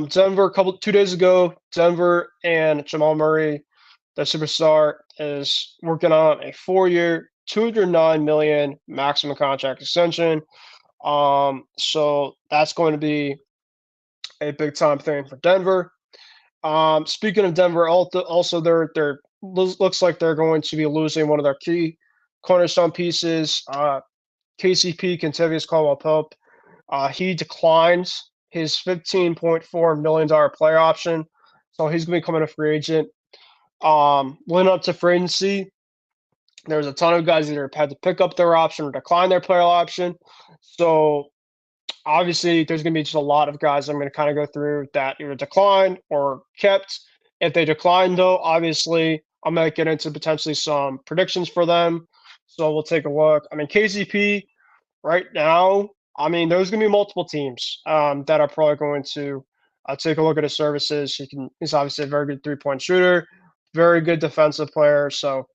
S5: Denver, 2 days ago, Denver and Jamal Murray, the superstar, is working on a 4-year, $209 million maximum contract extension. So that's going to be a big time thing for Denver. Speaking of Denver, also they're looks like they're going to be losing one of their key cornerstone pieces, KCP, Kentavious Caldwell-Pope. He declined his $15.4 million player option, so he's going to be becoming a free agent. Leading up to free agency, there's a ton of guys either had to pick up their option or decline their player option. So obviously, there's going to be just a lot of guys I'm going to kind of go through that either declined or kept. If they decline, though, obviously, I'm going to get into potentially some predictions for them. So we'll take a look. I mean, KCP right now, there's going to be multiple teams that are probably going to take a look at his services. He's obviously a very good 3-point shooter, very good defensive player. So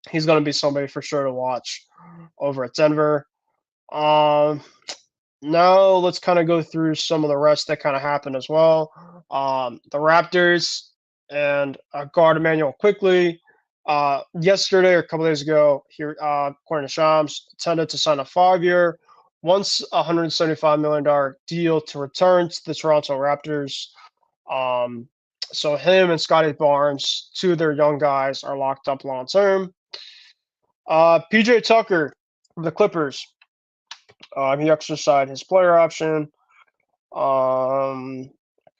S5: he's going to be somebody for sure to watch over at Denver. Um, Now let's kind of go through some of the rest that kind of happened as well. The Raptors and guard Emmanuel quickly. Yesterday or a couple days ago, here according to Shams, intended to sign a 5-year, once $175 million deal to return to the Toronto Raptors. So him and Scotty Barnes, two of their young guys, are locked up long term. PJ Tucker from the Clippers. He exercised his player option.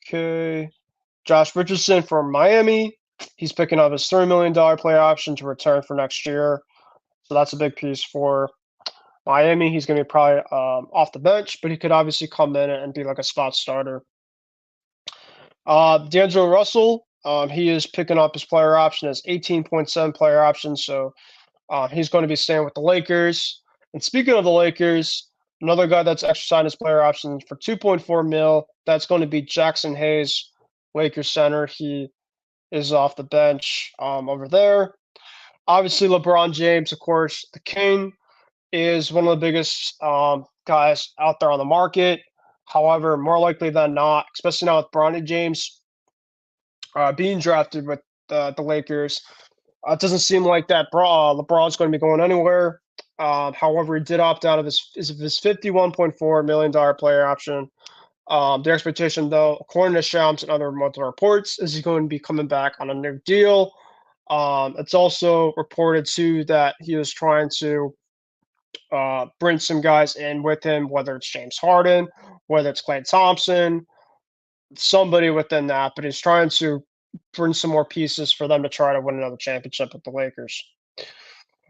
S5: Okay. Josh Richardson from Miami. He's picking up his $3 million player option to return for next year. So that's a big piece for Miami. He's going to be probably off the bench, but he could obviously come in and be like a spot starter. D'Angelo Russell, he is picking up his player option as 18.7 player option. So he's going to be staying with the Lakers. And speaking of the Lakers, another guy that's exercising his player option for 2.4 mil, that's going to be Jackson Hayes, Lakers center. He is off the bench over there. Obviously, LeBron James, of course, the King, is one of the biggest guys out there on the market. However, more likely than not, especially now with Bronny James being drafted with the Lakers, it doesn't seem like that LeBron's going to be going anywhere. However, he did opt out of his $51.4 million player option. The expectation, though, according to Shams and other multiple reports, is he's going to be coming back on a new deal. It's also reported, too, that he was trying to bring some guys in with him, whether it's James Harden, whether it's Klay Thompson, somebody within that, but he's trying to bring some more pieces for them to try to win another championship with the Lakers.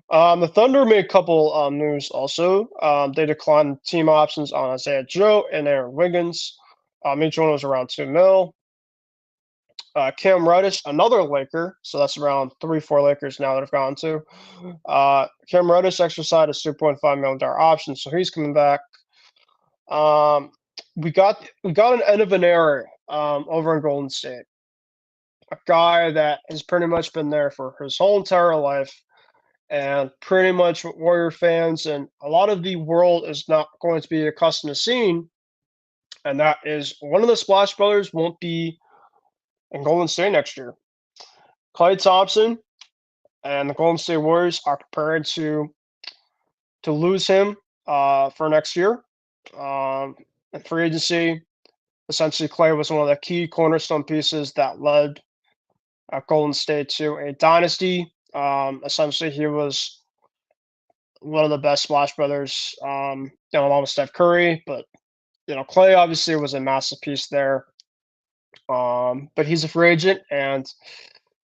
S5: The Thunder made a couple moves also. They declined team options on Isaiah Joe and Aaron Wiggins. Each one was around $2 million. Cam Reddish, another Laker, so that's around 3-4 Lakers now that have gone to. Cam Reddish exercised a $2.5 million option, so he's coming back. We got an end of an era over in Golden State. A guy that has pretty much been there for his whole entire life, and pretty much what Warrior fans and a lot of the world is not going to be accustomed to seeing, and that is one of the Splash Brothers won't be in Golden State next year. Klay Thompson and the Golden State Warriors are prepared to lose him for next year. In free agency, essentially Klay was one of the key cornerstone pieces that led Golden State to a dynasty. Essentially, he was one of the best Splash Brothers, along with Steph Curry. But Klay obviously was a massive piece there. But he's a free agent, and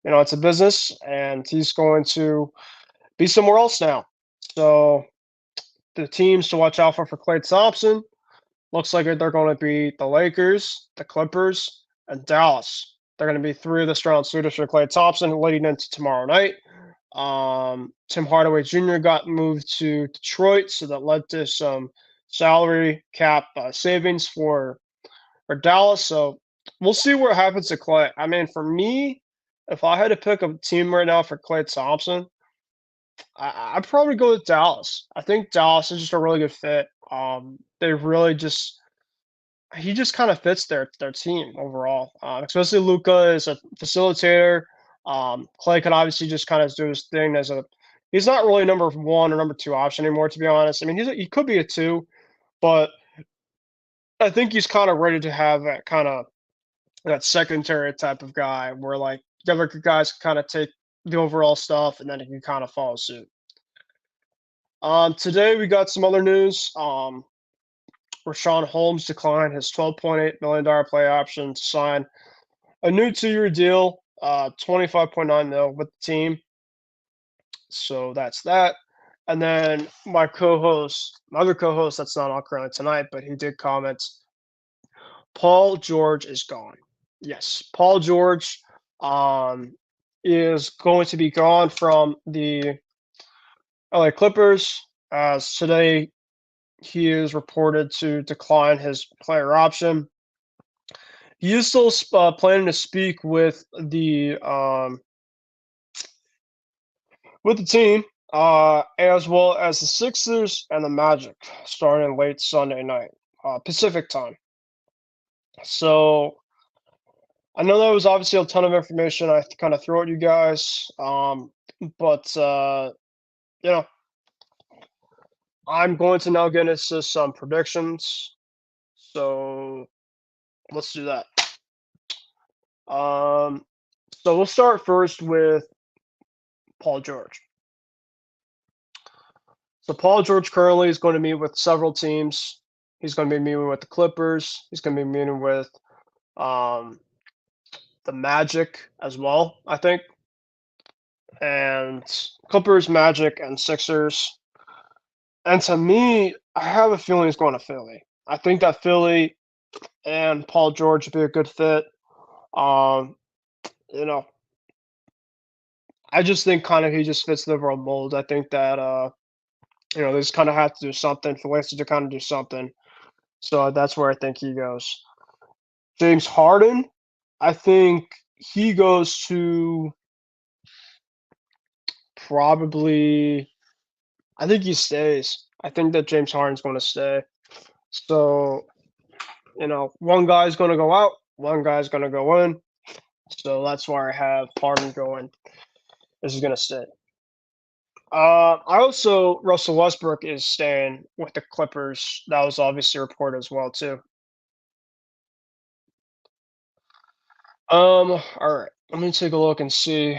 S5: it's a business, and he's going to be somewhere else now. So the teams to watch out for Klay Thompson looks like they're going to be the Lakers, the Clippers, and Dallas. They're going to be three of the strong suitors for Klay Thompson leading into tomorrow night. Tim Hardaway Jr. got moved to Detroit, so that led to some salary cap savings for Dallas. So we'll see what happens to Klay. I mean, for me, if I had to pick a team right now for Klay Thompson, I'd probably go with Dallas. I think Dallas is just a really good fit. They really he just kind of fits their team overall. Especially Luka is a facilitator. Klay can obviously just kind of do his thing he's not really number 1 or number 2 option anymore, to be honest. I mean, he could be a 2, but I think he's kind of ready to have that secondary type of guy where the other guys kind of take the overall stuff and then he can kind of follow suit. Today we got some other news. Rashawn Holmes declined his $12.8 million play option to sign a new 2-year deal, $25.9 million with the team. So that's that. And then my other co-host that's not on currently tonight, but he did comment, Paul George is gone. Yes, Paul George is going to be gone from the LA Clippers, as today he is reported to decline his player option. He is still planning to speak with the with the team, as well as the Sixers and the Magic starting late Sunday night, Pacific time. So I know that was obviously a ton of information I kind of threw at you guys, but you know, I'm going to now get into some predictions. So let's do that. So we'll start first with Paul George. So Paul George currently is going to meet with several teams. He's going to be meeting with the Clippers. He's going to be meeting with um, the Magic as well, I think. And Clippers, Magic, and Sixers. And to me, I have a feeling he's going to Philly. I think that Philly and Paul George would be a good fit. Um, you know, I just think kind of he just fits the overall mold. I think that they just kind of have to do something. Philly has to kind of do something. So that's where I think he goes. James Harden, I think he goes to probably. I think he stays. I think that James Harden's going to stay. So one guy's going to go out, one guy's going to go in. So that's why I have Harden going. This is going to stay. Russell Westbrook is staying with the Clippers. That was obviously reported as well too. All right. Let me take a look and see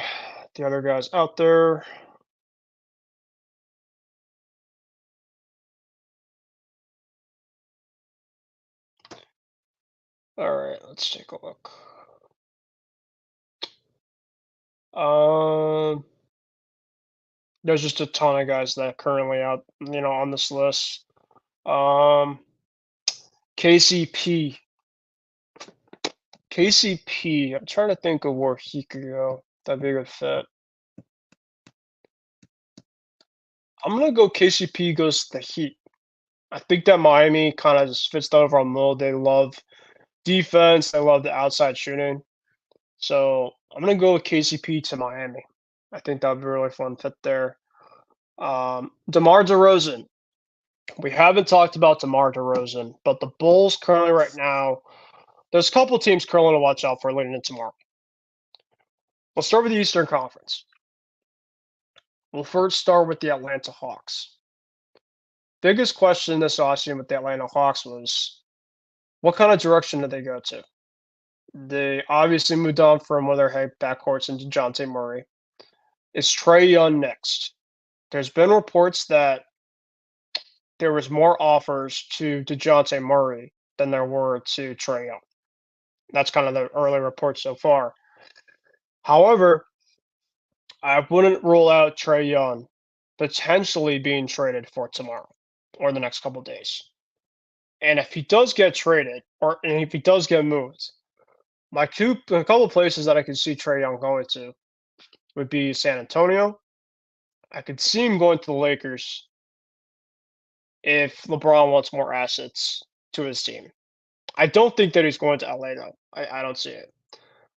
S5: the other guys out there. All right, let's take a look. There's just a ton of guys that are currently out, on this list. KCP. KCP. I'm trying to think of where he could go. That'd be a good fit. I'm gonna go KCP goes to the Heat. I think that Miami kind of just fits the overall mold. They love defense. They love the outside shooting. So I'm gonna go with KCP to Miami. I think that would be a really fun fit there. DeMar DeRozan. We haven't talked about DeMar DeRozan, but the Bulls currently right now, there's a couple teams currently to watch out for leading into tomorrow. We'll start with the Eastern Conference. We'll first start with the Atlanta Hawks. Biggest question this offseason with the Atlanta Hawks was, what kind of direction did they go to? They obviously moved on from one of their head backcourts into DeJounte Murray. Is Trae Young next? There's been reports that there was more offers to DeJounte Murray than there were to Trae Young. That's kind of the early report so far. However, I wouldn't rule out Trae Young potentially being traded for tomorrow or the next couple of days. And if he does get traded, and if he does get moved, a couple of places that I could see Trae Young going to would be San Antonio. I could see him going to the Lakers if LeBron wants more assets to his team. I don't think that he's going to LA though. I don't see it.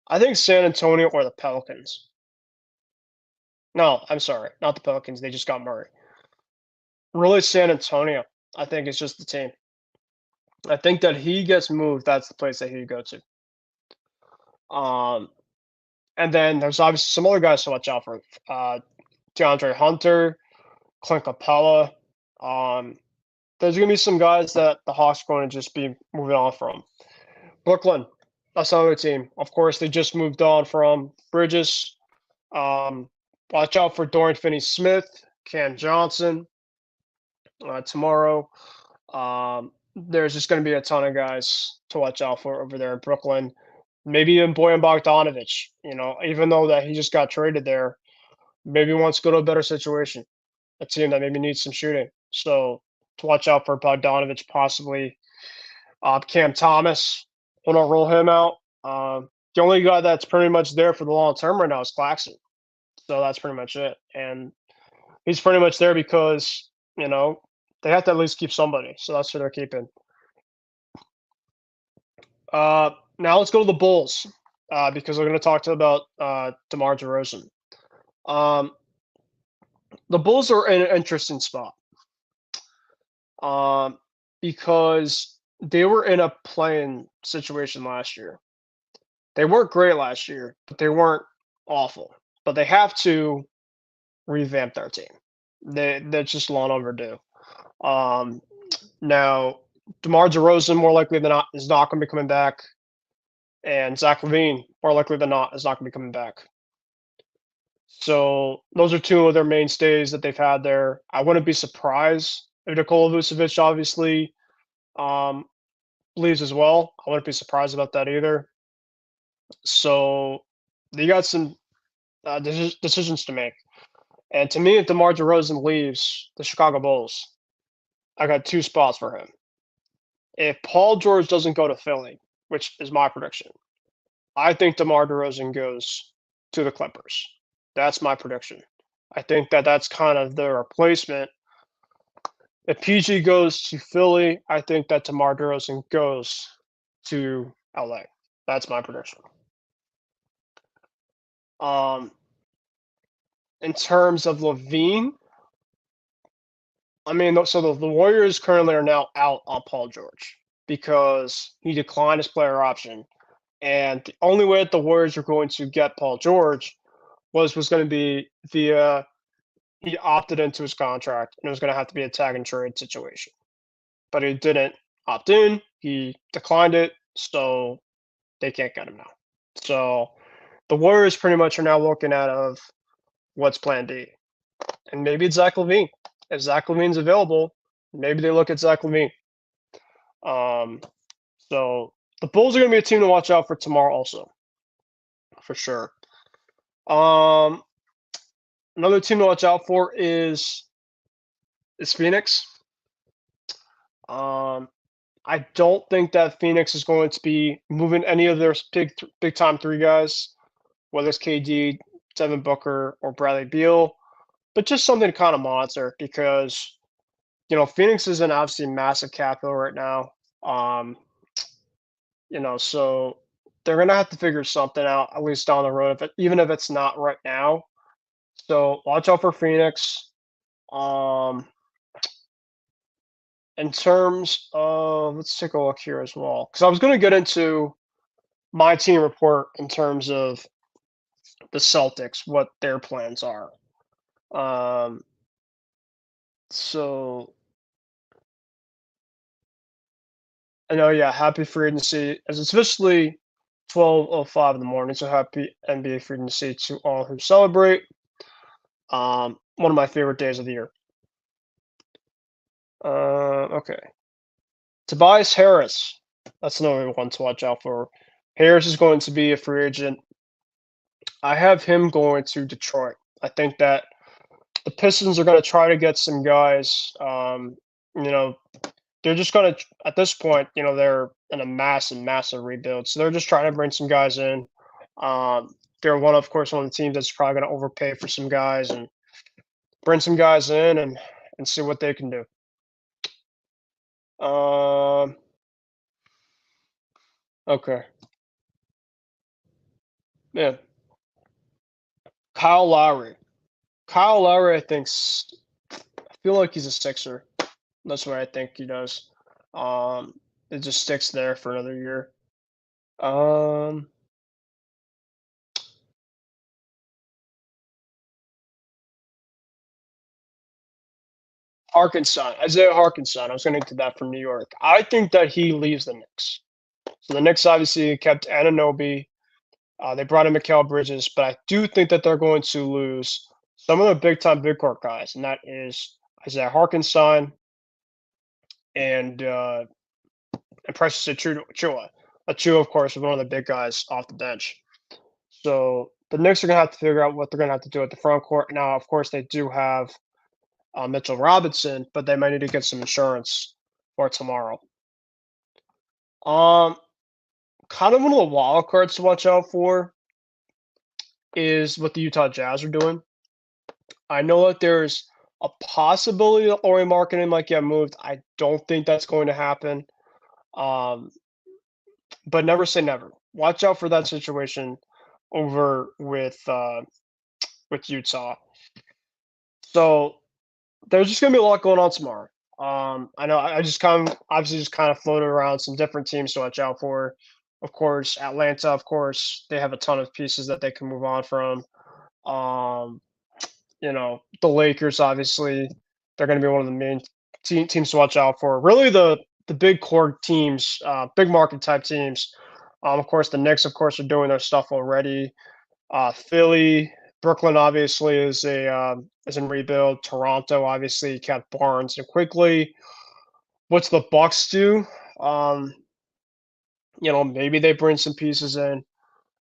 S5: I think San Antonio or the Pelicans. No, I'm sorry, not the Pelicans. They just got Murray. Really, San Antonio. I think it's just the team. I think that he gets moved. That's the place that he'd go to. And then there's obviously some other guys to watch out for. DeAndre Hunter, Clint Capella. There's going to be some guys that the Hawks are going to just be moving on from. Brooklyn, that's another team. Of course, they just moved on from Bridges. Watch out for Dorian Finney-Smith, Cam Johnson tomorrow. There's just going to be a ton of guys to watch out for over there in Brooklyn. Maybe even Bojan Bogdanovic, even though that he just got traded there, maybe wants to go to a better situation, a team that maybe needs some shooting. So to watch out for Bogdanovic, possibly Cam Thomas. We'll not roll him out. The only guy that's pretty much there for the long term right now is Claxton. So that's pretty much it. And he's pretty much there because, they have to at least keep somebody. So that's who they're keeping. Now let's go to the Bulls because we're going to talk about DeMar DeRozan. the Bulls are in an interesting spot. Because they were in a playing situation last year. They weren't great last year, but they weren't awful. But they have to revamp their team. That's just long overdue. Um, Now, DeMar DeRozan more likely than not is not going to be coming back, and Zach LaVine more likely than not is not going to be coming back. So those are two of their mainstays that they've had there. I wouldn't be surprised if Nikola Vucevic obviously um, leaves as well. I wouldn't be surprised about that either. So they got some decisions to make. And to me, if DeMar DeRozan leaves the Chicago Bulls, I got two spots for him. If Paul George doesn't go to Philly, which is my prediction, I think DeMar DeRozan goes to the Clippers. That's my prediction. I think that that's kind of the replacement. If PG goes to Philly, I think that DeMar DeRozan goes to LA. That's my prediction. In terms of LaVine, I mean, so the Warriors currently are now out on Paul George because he declined his player option. And the only way that the Warriors are going to get Paul George was going to be via he opted into his contract, and it was going to have to be a tag and trade situation. But he didn't opt in. He declined it, so they can't get him now. So the Warriors pretty much are now looking at of what's plan D. And maybe it's Zach LaVine. If Zach LaVine's available, maybe they look at Zach LaVine. So the Bulls are going to be a team to watch out for tomorrow also, for sure. Another team to watch out for is Phoenix. I don't think that Phoenix is going to be moving any of their big time three guys, whether it's KD, Devin Booker, or Bradley Beal, but just something to kind of monitor because, Phoenix is in obviously massive capital right now. So they're going to have to figure something out, at least down the road, even if it's not right now. So watch out for Phoenix. In terms of, let's take a look here as well, because I was going to get into my team report in terms of the Celtics, what their plans are. So I know, yeah, happy free agency, as it's officially 12:05 in the morning, so happy NBA free agency to all who celebrate. One of my favorite days of the year. Okay. Tobias Harris. That's another one to watch out for. Harris is going to be a free agent. I have him going to Detroit. I think that the Pistons are going to try to get some guys. They're just going to, at this point, they're in a massive rebuild. So they're just trying to bring some guys in. They're one of the teams that's probably going to overpay for some guys and bring some guys in and see what they can do. Okay. Yeah. Kyle Lowry. I feel like he's a Sixer. That's what I think he does. It just sticks there for another year. Isaiah Harkinson. I was going to get that from New York. I think that he leaves the Knicks. So the Knicks obviously kept Anunoby. They brought in Mikal Bridges, but I do think that they're going to lose some of the big-time big court guys, and that is Isaiah Harkinson and Precious Achua. Achua, of course, is one of the big guys off the bench. So the Knicks are going to have to figure out what they're going to have to do at the front court. Now, of course, they do have Mitchell Robinson, but they might need to get some insurance for tomorrow. Kind of one of the wild cards to watch out for is what the Utah Jazz are doing. I know that there's a possibility that Lauri Markkanen might get moved. I don't think that's going to happen. But never say never. Watch out for that situation over with Utah. So there's just gonna be a lot going on tomorrow. I know I just obviously just kind of floated around some different teams to watch out for. Of course, Atlanta. Of course, they have a ton of pieces that they can move on from. Um, the Lakers. Obviously, they're going to be one of the main teams to watch out for. Really, the big core teams, big market type teams. Of course, the Knicks, of course, are doing their stuff already. Philly, Brooklyn obviously is in rebuild. Toronto obviously kept Barnes and quickly. What's the Bucks do? Maybe they bring some pieces in.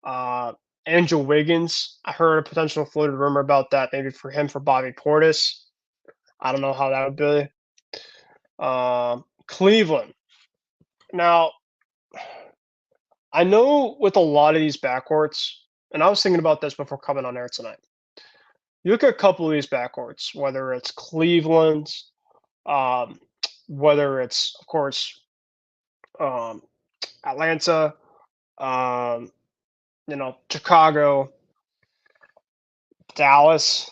S5: Uh, Andrew Wiggins, I heard a potential floated rumor about that. Maybe for him for Bobby Portis. I don't know how that would be. Cleveland. Now, I know with a lot of these backcourts, and I was thinking about this before coming on air tonight. You look at a couple of these backcourts, whether it's Cleveland, um, whether it's, of course, Atlanta, um, Chicago, Dallas,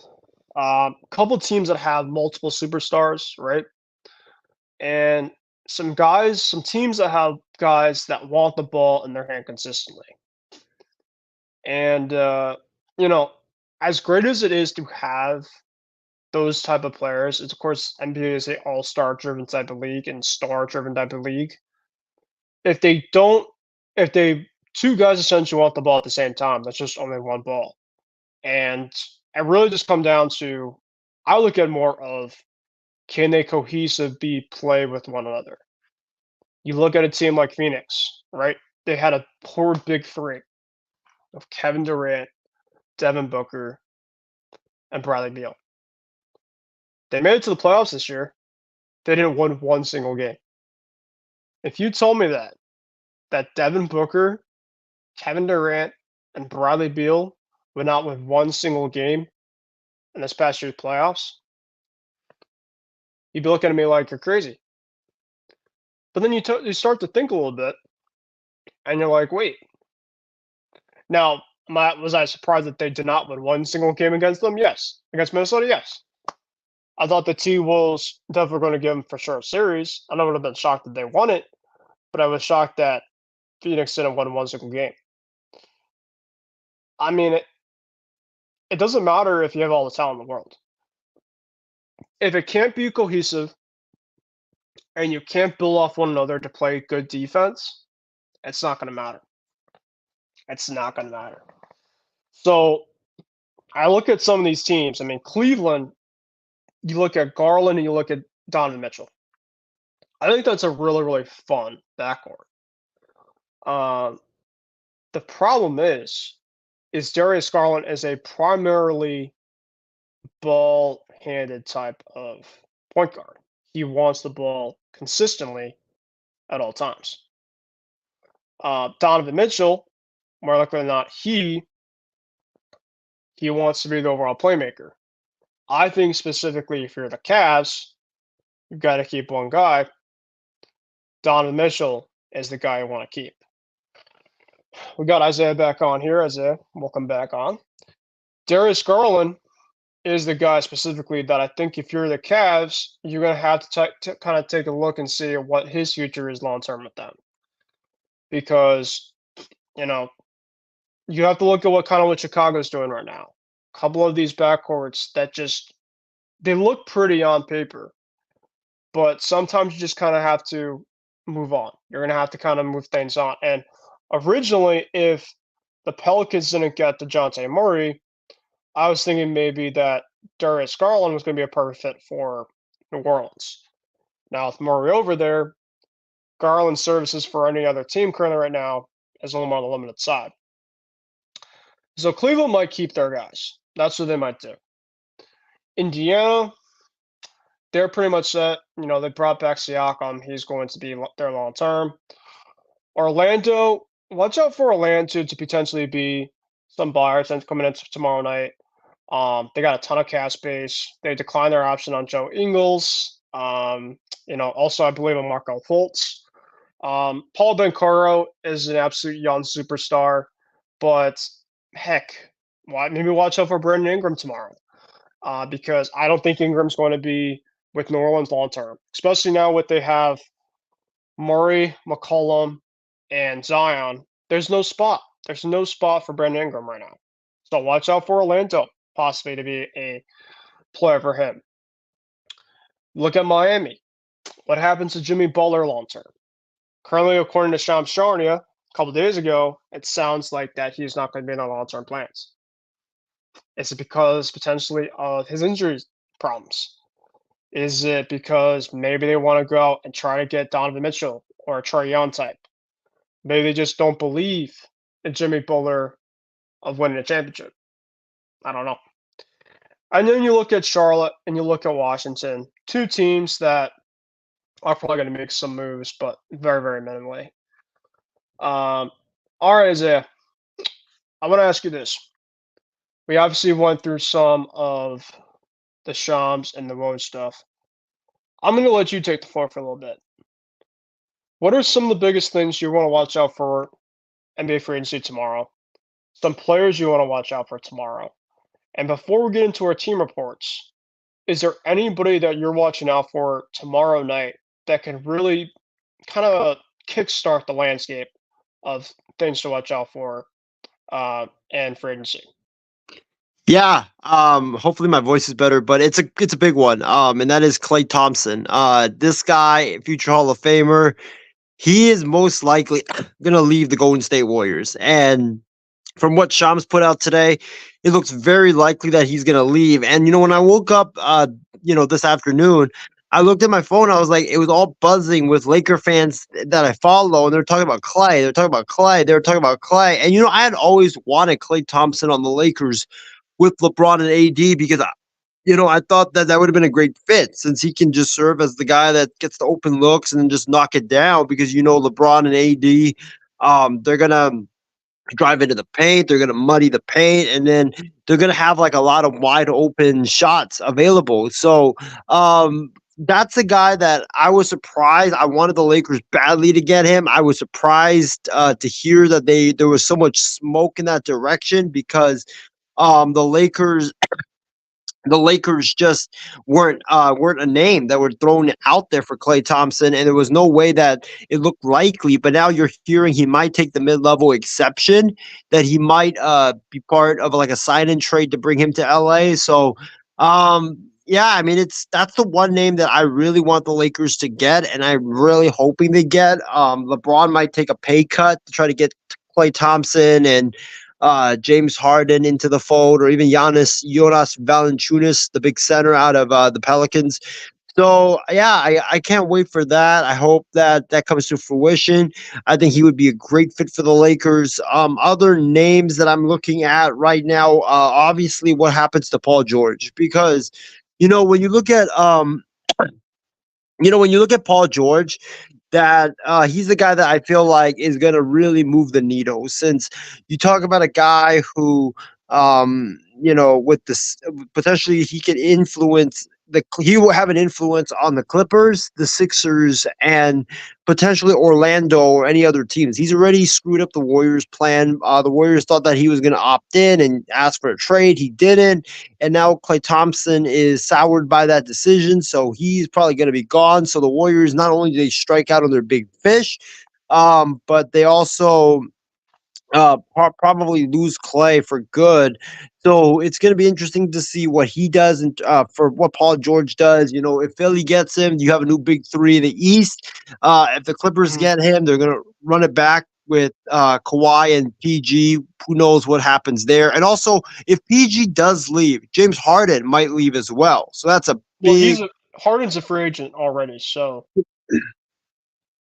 S5: a couple teams that have multiple superstars, right? And some teams that have guys that want the ball in their hand consistently. And, as great as it is to have those type of players, it's of course NBA is a all-star driven type of league and star driven type of league. If they don't, if they two guys essentially want the ball at the same time, that's just only one ball. And it really just come down to, I look at more of can they cohesive be play with one another. You look at a team like Phoenix, right? They had a poor big three of Kevin Durant, Devin Booker, and Bradley Beal. They made it to the playoffs this year. They didn't win one single game. If you told me that Devin Booker, Kevin Durant, and Bradley Beal would not win one single game in this past year's playoffs, you'd be looking at me like you're crazy. But then you start to think a little bit, and you're like, wait. Now, was I surprised that they did not win one single game against them? Yes. Against Minnesota, yes. I thought the T-Wolves definitely going to give them for sure a series. I would have been shocked that they won it, but I was shocked that Phoenix didn't win one single game. I mean, it doesn't matter if you have all the talent in the world. If it can't be cohesive and you can't build off one another to play good defense, it's not going to matter. It's not going to matter. So I look at some of these teams. I mean, Cleveland, you look at Garland and you look at Donovan Mitchell. I think that's a really, really fun backcourt. The problem is Darius Garland is a primarily ball-handed type of point guard. He wants the ball consistently at all times. Donovan Mitchell, more likely than not, he wants to be the overall playmaker. I think specifically if you're the Cavs, you've got to keep one guy. Donovan Mitchell is the guy you want to keep. We got Isaiah back on here. Isaiah, welcome back on. Darius Garland is the guy specifically that I think if you're the Cavs, you're going to have to kind of take a look and see what his future is long-term with them. Because, you have to look at what Chicago's doing right now. A couple of these backcourts that they look pretty on paper, but sometimes you just kind of have to move on. You're going to have to kind of move things on. And originally, if the Pelicans didn't get DeJounte Murray, I was thinking maybe that Darius Garland was going to be a perfect fit for New Orleans. Now, with Murray over there, Garland's services for any other team currently right now is a little more on the limited side. So Cleveland might keep their guys. That's what they might do. Indiana, they're pretty much set. They brought back Siakam. He's going to be there long term. Orlando, watch out for Orlando to potentially be some buyers coming in tomorrow night. They got a ton of cap space. They declined their option on Joe Ingles. Also I believe on Marco Fultz. Paul Banchero is an absolute young superstar, but heck, maybe watch out for Brandon Ingram tomorrow. because I don't think Ingram's going to be with New Orleans long term, especially now what they have Murray, McCollum, and Zion. There's no spot. There's no spot for Brandon Ingram right now. So watch out for Orlando, possibly to be a player for him. Look at Miami. What happens to Jimmy Butler long term? Currently, according to Shams Charania, a couple days ago, it sounds like that he's not going to be in our long-term plans. Is it because potentially of his injury problems? Is it because maybe they want to go out and try to get Donovan Mitchell or a Trae Young type? Maybe they just don't believe in Jimmy Butler of winning a championship. I don't know. And then you look at Charlotte and you look at Washington, two teams that are probably going to make some moves, but very, very minimally. All right, Isaiah, I want to ask you this. We obviously went through some of the Shams and the Woj stuff. I'm going to let you take the floor for a little bit. What are some of the biggest things you want to watch out for NBA free agency tomorrow? Some players you want to watch out for tomorrow? And before we get into our team reports, is there anybody that you're watching out for tomorrow night that can really kind of kickstart the landscape of things to watch out for and free agency?
S6: Yeah, hopefully my voice is better, but it's a big one. And that is Klay Thompson. This guy, future Hall of Famer, he is most likely gonna leave the Golden State Warriors. And from what Shams put out today, it looks very likely that he's gonna leave. And when I woke up this afternoon, I looked at my phone, I was like, it was all buzzing with Laker fans that I follow, and they're talking about Klay, they're talking about Klay, they're talking about Klay. And I had always wanted Klay Thompson on the Lakers with LeBron and AD because I thought that would have been a great fit since he can just serve as the guy that gets the open looks and then just knock it down because LeBron and AD, they're gonna drive into the paint, they're gonna muddy the paint, and then they're gonna have like a lot of wide open shots available. So that's a guy that I was surprised. I wanted the Lakers badly to get him. I was surprised to hear that there was so much smoke in that direction because the Lakers just weren't a name that were thrown out there for Klay Thompson, and there was no way that it looked likely. But now you're hearing he might take the mid-level exception, that he might be part of like a sign-in trade to bring him to LA. So yeah, I mean that's the one name that I really want the Lakers to get, and I'm really hoping they get. LeBron might take a pay cut to try to get Klay Thompson and James Harden into the fold, or even Jonas Valanciunas, the big center out of the Pelicans. So yeah, I can't wait for that. I hope that comes to fruition. I think he would be a great fit for the Lakers. Other names that I'm looking at right now, obviously, what happens to Paul George? Because when you look at Paul George, that he's the guy that I feel like is going to really move the needle, since you talk about a guy who, with this potentially he could influence he will have an influence on the Clippers, the Sixers, and potentially Orlando or any other teams. He's already screwed up the Warriors' plan. The Warriors thought that he was going to opt in and ask for a trade. He didn't. And now Klay Thompson is soured by that decision, so he's probably going to be gone. So the Warriors, not only do they strike out on their big fish, but they also probably lose Klay for good. So it's going to be interesting to see what he does and for what Paul George does. If Philly gets him, you have a new big three in the East. If the Clippers get him, they're going to run it back with Kawhi and PG. Who knows what happens there? And also, if PG does leave, James Harden might leave as well. So that's a big.
S5: Well, Harden's a free agent already, so.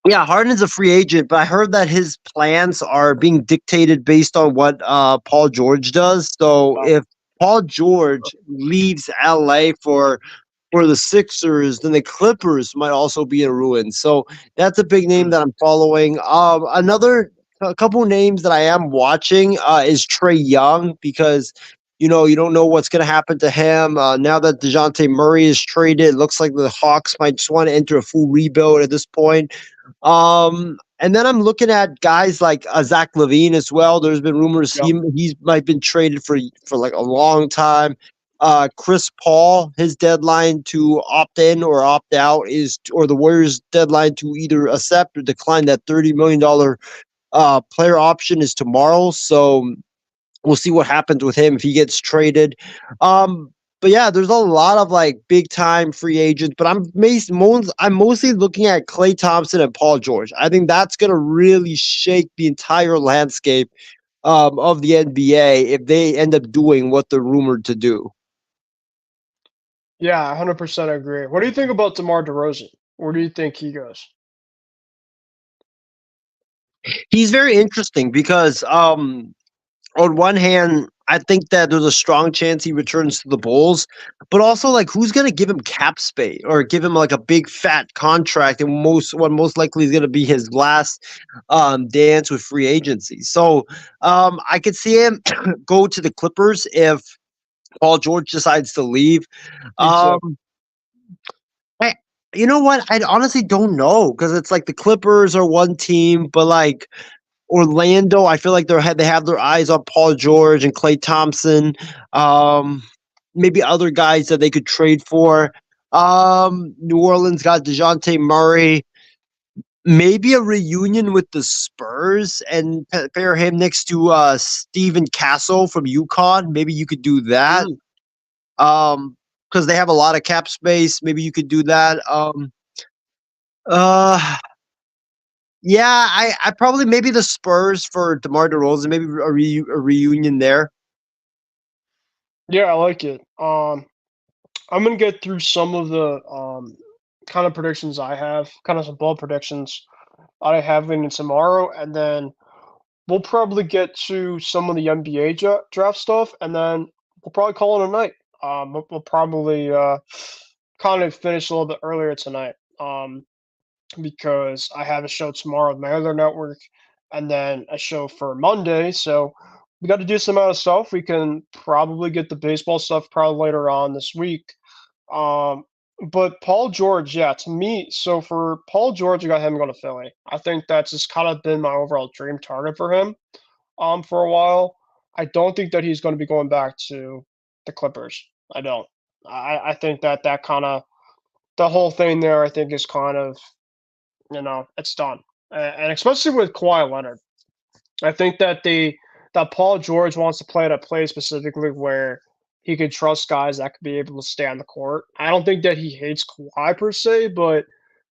S6: Yeah, Harden's a free agent, but I heard that his plans are being dictated based on what Paul George does. So if Paul George leaves LA for the Sixers, then the Clippers might also be in ruins. So that's a big name that I'm following. A couple names that I am watching is Trae Young, because you don't know what's going to happen to him. Now that DeJounte Murray is traded, it looks like the Hawks might just want to enter a full rebuild at this point. And then I'm looking at guys like Zach LaVine as well. There's been rumors he's might been traded for like a long time. Chris Paul, his deadline to opt in or opt out or the Warriors' deadline to either accept or decline that $30 million player option is tomorrow. So we'll see what happens with him if he gets traded. But yeah, there's a lot of like big time free agents, but I'm mostly looking at Klay Thompson and Paul George. I think that's gonna really shake the entire landscape of the NBA if they end up doing what they're rumored to do.
S5: Yeah, 100% agree. What do you think about DeMar DeRozan? Where do you think he goes?
S6: He's very interesting because on one hand, I think that there's a strong chance he returns to the Bulls, but also like who's gonna give him cap space or give him like a big fat contract and what most likely is gonna be his last dance with free agency. So I could see him go to the Clippers if Paul George decides to leave.
S5: Me too.
S6: I, you know what? I honestly don't know because it's like the Clippers are one team, but like Orlando, I feel like they have their eyes on Paul George and Klay Thompson, maybe other guys that they could trade for. New Orleans got DeJounte Murray. Maybe a reunion with the Spurs and pair him next to Steven Castle from UConn. Maybe you could do that. Because they have a lot of cap space. Maybe you could do that. Uh, Yeah, I probably maybe the Spurs for DeMar DeRozan, maybe a reunion there.
S5: Yeah, I like it. I'm gonna get through some of the kind of predictions I have, kind of some bold predictions I have in tomorrow, and then we'll probably get to some of the NBA draft stuff, and then we'll probably call it a night. We'll probably kind of finish a little bit earlier tonight. Because I have a show tomorrow with my other network and then a show for Monday. So we got to do some other stuff. We can probably get the baseball stuff probably later on this week. Um, but Paul George, yeah, to me, so for Paul George, I got him going to Philly. I think that's just kind of been my overall dream target for him for a while. I don't think that he's going to be going back to the Clippers. I don't. I think that kind of the whole thing there, I think, is kind of it's done. And especially with Kawhi Leonard, I think that Paul George wants to play at a place specifically where he could trust guys that could be able to stay on the court. I don't think that he hates Kawhi per se, but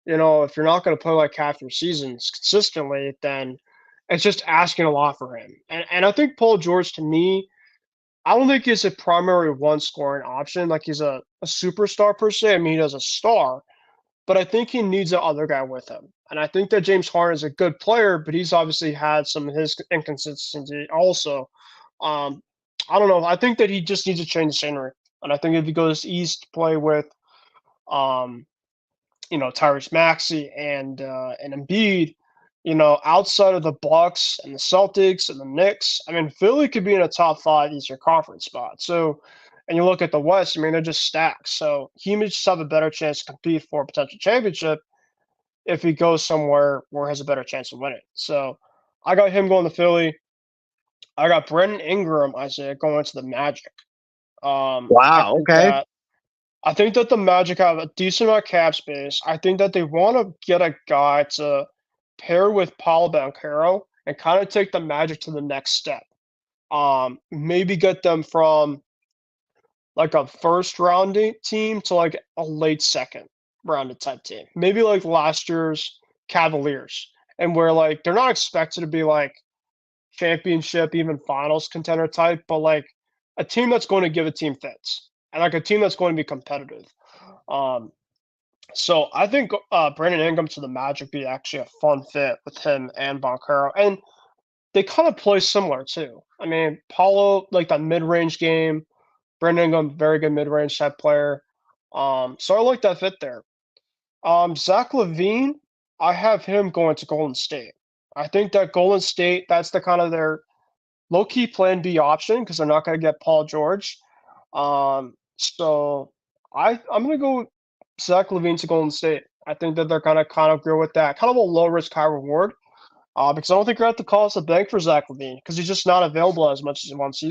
S5: if you're not going to play like half your seasons consistently, then it's just asking a lot for him. And I think Paul George, to me, I don't think he's a primary one scoring option. Like he's a superstar per se. I mean, he does a star, but I think he needs the other guy with him. And I think that James Harden is a good player, but he's obviously had some of his inconsistency also. Um, I don't know. I think that he just needs to change the scenery. And I think if he goes east to play with, um, Tyrese Maxey and Embiid, outside of the Bucks and the Celtics and the Knicks, I mean, Philly could be in a top 5 Eastern Conference spot. So, and you look at the West, I mean, they're just stacked. So he may just have a better chance to compete for a potential championship if he goes somewhere where he has a better chance of winning. So I got him going to Philly. I got Brendan Ingram, Isaiah, going to the Magic. I
S6: Wow.
S5: think
S6: Okay.
S5: that I think that the Magic have a decent amount of cap space. I think that they want to get a guy to pair with Paolo Banchero and kind of take the Magic to the next step. Maybe get them from like a first rounding team to like a late second rounded type team. Maybe like last year's Cavaliers, and where like they're not expected to be like championship, even finals contender type, but like a team that's going to give a team fits and like a team that's going to be competitive. Um, so I think Brandon Ingram to the Magic be actually a fun fit with him and Boncaro, and they kind of play similar too. I mean, Paulo like that mid range game. Brandon Ingram, very good mid range type player. So I like that fit there. Zach Levine, I have him going to Golden State. I think that Golden State, that's the kind of their low key plan B option because they're not going to get Paul George. So I'm going to go Zach Levine to Golden State. I think that they're going to kind of go with that, kind of a low risk, high reward. Because I don't think you're at the cost of bank for Zach Levine because he's just not available as much as he once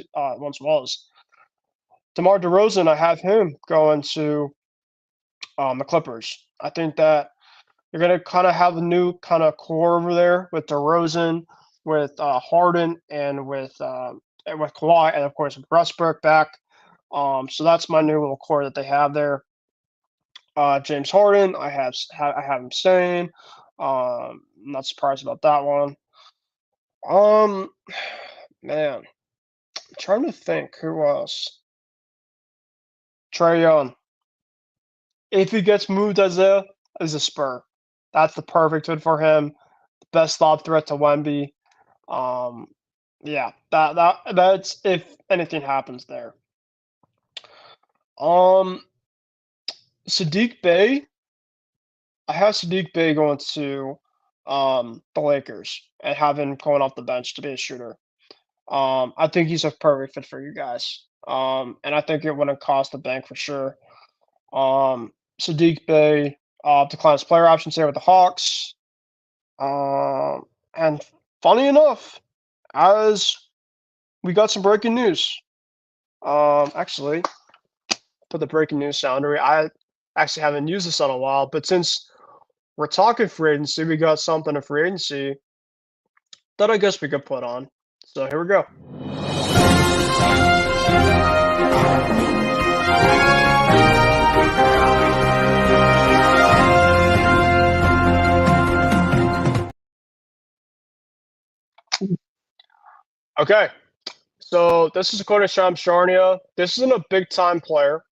S5: was. DeMar DeRozan, I have him going to the Clippers. I think that you're going to kind of have a new kind of core over there with DeRozan, with Harden, and with Kawhi, and of course with Westbrook back. So that's my new little core that they have there. James Harden, I have him staying. Not surprised about that one. Um, man, I'm trying to think who else. Trey Young. If he gets moved as a Spur, that's the perfect fit for him. The best lob threat to Wemby. Um, yeah, that's if anything happens there. Um, Sadiq Bey. I have Sadiq Bey going to the Lakers and have him going off the bench to be a shooter. I think he's a perfect fit for you guys. And I think it wouldn't cost the bank for sure. Sadiq Bey declines player options here with the Hawks. And funny enough, as we got some breaking news. Actually, put the breaking news sounder. I actually haven't used this in a while, but since we're talking free agency, we got something in free agency that I guess we could put on. So here we go. Okay, so this is according to Shams Charania. This isn't a big time player,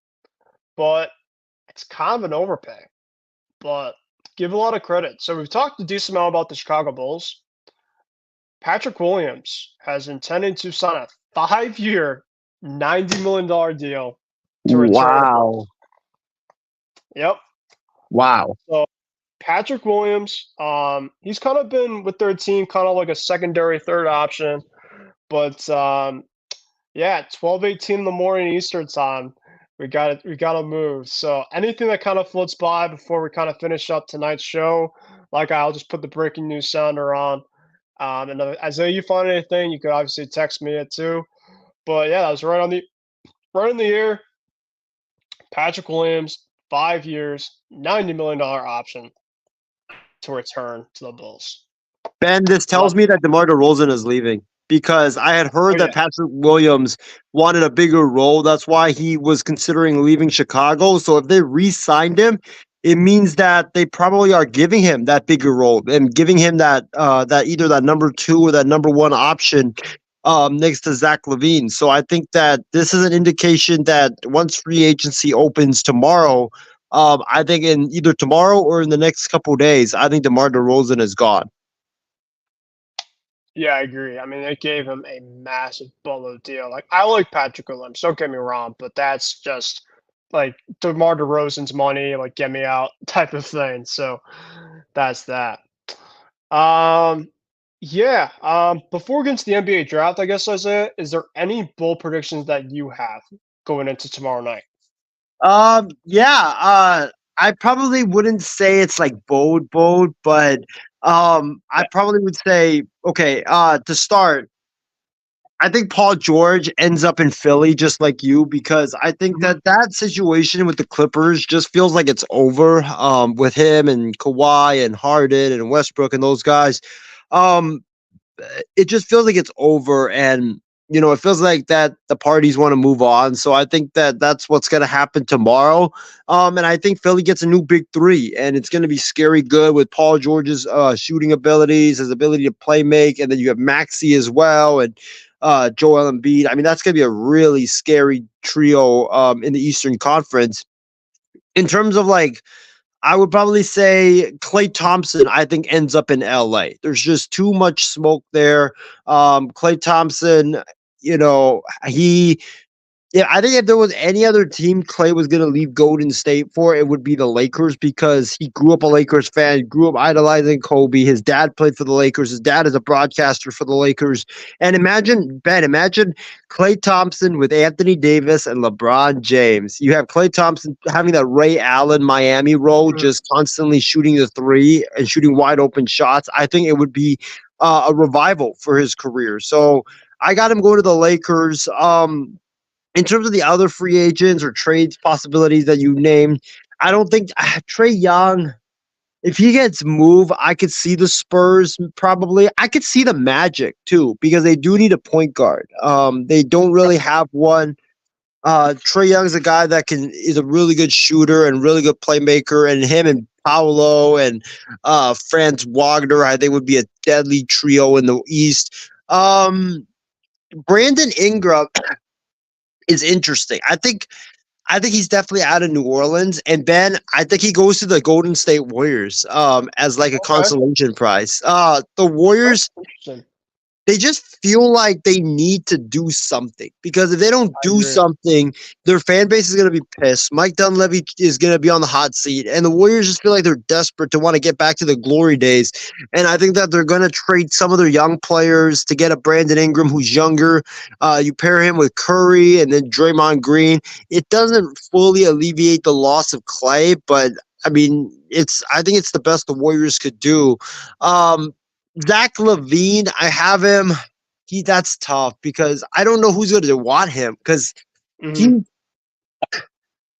S5: but it's kind of an overpay. But give a lot of credit. So we've talked a decent amount about the Chicago Bulls. Patrick Williams has intended to sign a 5-year, $90 million deal to return.
S6: Wow.
S5: Yep.
S6: Wow.
S5: So Patrick Williams, he's kind of been with their team, kind of like a secondary third option. But yeah, 12:18 in the morning Eastern time, we got to move. So anything that kind of floats by before we kind of finish up tonight's show, like I'll just put the breaking news sounder on. And as though you find anything, you could obviously text me it too. But yeah, that was right in the year. Patrick Williams, 5 years, $90 million option to return to the Bulls.
S6: Ben, this tells me that DeMar DeRozan is leaving because I had heard that Patrick Williams wanted a bigger role. That's why he was considering leaving Chicago. So if they re-signed him, it means that they probably are giving him that bigger role and giving him that either that number 2 or that number 1 option next to Zach LaVine. So I think that this is an indication that once free agency opens tomorrow, I think in either tomorrow or in the next couple of days, I think DeMar DeRozan is gone.
S5: Yeah, I agree. I mean, they gave him a massive boatload deal. Like, I like Patrick Williams, don't get me wrong, but that's just like DeMar DeRozan's money, like get me out type of thing. So that's that. Yeah. Before we get into the NBA draft, I guess Isaiah, is there any bull predictions that you have going into tomorrow night?
S6: Yeah. I probably wouldn't say it's like bold, but I probably would say, okay, to start, I think Paul George ends up in Philly just like you, because I think that situation with the Clippers just feels like it's over with him and Kawhi and Harden and Westbrook and those guys. It just feels like it's over, and it feels like that the parties want to move on. So I think that that's what's going to happen tomorrow. And I think Philly gets a new big 3, and it's going to be scary good with Paul George's shooting abilities, his ability to play make, and then you have Maxey as well, and Joel Embiid. I mean, that's going to be a really scary trio in the Eastern Conference. In terms of I would probably say Klay Thompson, I think, ends up in LA. There's just too much smoke there. Klay Thompson, I think if there was any other team Klay was going to leave Golden State for, it would be the Lakers, because he grew up a Lakers fan, grew up idolizing Kobe. His dad played for the Lakers. His dad is a broadcaster for the Lakers. And imagine Klay Thompson with Anthony Davis and LeBron James. You have Klay Thompson having that Ray Allen Miami role, just constantly shooting the 3 and shooting wide open shots. I think it would be a revival for his career. So I got him going to the Lakers. in terms of the other free agents or trades possibilities that you named, I don't think Trey Young. If he gets moved, I could see the Spurs probably. I could see the Magic too because they do need a point guard. They don't really have one. Trey Young's a guy that is a really good shooter and really good playmaker, and him and Paolo and Franz Wagner, I think would be a deadly trio in the East. Brandon Ingram is interesting. I think he's definitely out of New Orleans. And Ben, I think he goes to the Golden State Warriors as like a consolation prize. The Warriors, they just feel like they need to do something because if they don't do something, their fan base is going to be pissed. Mike Dunleavy is going to be on the hot seat, and the Warriors just feel like they're desperate to want to get back to the glory days. And I think that they're going to trade some of their young players to get a Brandon Ingram who's younger. You pair him with Curry and then Draymond Green. It doesn't fully alleviate the loss of Clay, but I mean, I think it's the best the Warriors could do. Zach LaVine, I have him. That's tough because I don't know who's going to want him because he.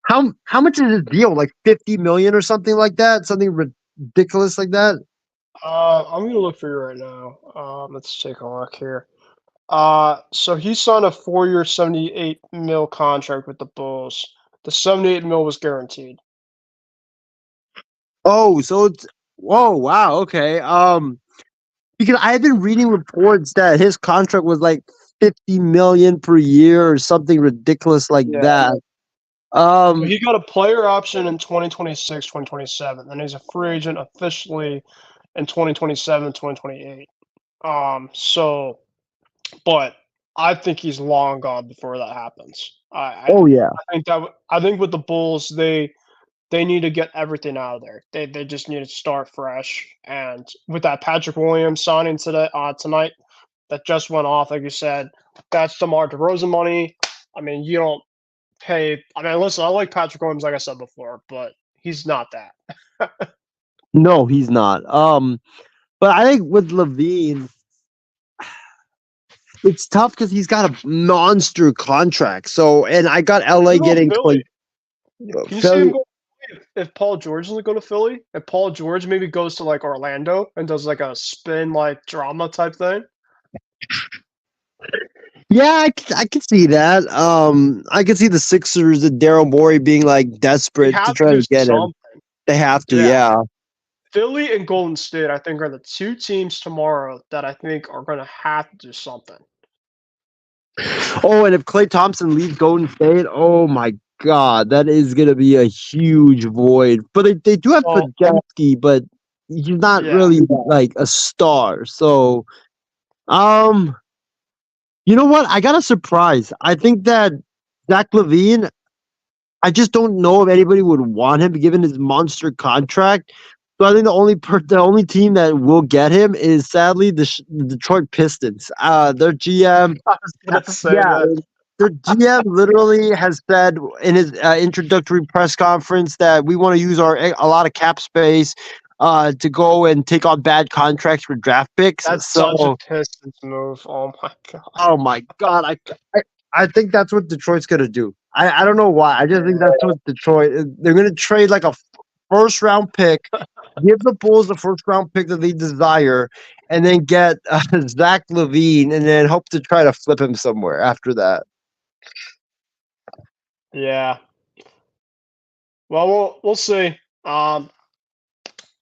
S6: How much is his deal? Like $50 million or something like that? Something ridiculous like that?
S5: I'm gonna look for you right now. Let's take a look here. So he signed a 4-year, $78 mil contract with the Bulls. The $78 mil was guaranteed.
S6: Oh, so it's wow, okay. Because I've been reading reports that his contract was like $50 million per year or something ridiculous like that.
S5: He got a player option in 2026, 2027, and he's a free agent officially in 2027, 2028. But I think he's long gone before that happens. I think with the Bulls, they need to get everything out of there. They just need to start fresh. And with that Patrick Williams signing tonight that just went off, like you said, that's DeMar DeRozan money. I mean, you don't pay. I mean, listen, I like Patrick Williams, like I said before, but he's not that.
S6: No, he's not. But I think with LaVine, it's tough because he's got a monster contract. So, and I got LA getting
S5: Philly. Can you see him go if Paul George doesn't go to Philly? If Paul George maybe goes to like Orlando and does like a spin like drama type thing?
S6: Yeah, I can see that. I can see the Sixers and Daryl Morey being like desperate to try to get him. They have to, yeah.
S5: Philly and Golden State, I think, are the two teams tomorrow that I think are going to have to do something.
S6: Oh, and if Klay Thompson leaves Golden State, oh my God, that is going to be a huge void. But they do have Podziemski, but he's not really like a star. So, you know what? I got a surprise. I think that Zach LaVine, I just don't know if anybody would want him given his monster contract. So I think the only team that will get him is sadly the Detroit Pistons. Their GM, their GM literally has said in his introductory press conference that we want to use a lot of cap space to go and take on bad contracts for draft picks.
S5: That's such a Pistons move. Oh my God.
S6: Oh my God. I think that's what Detroit's gonna do. I don't know why. I just think that's what they're gonna trade like a first round pick, give the Bulls the first round pick that they desire, and then get Zach LaVine, and then hope to try to flip him somewhere after that.
S5: Yeah. Well, we'll see. But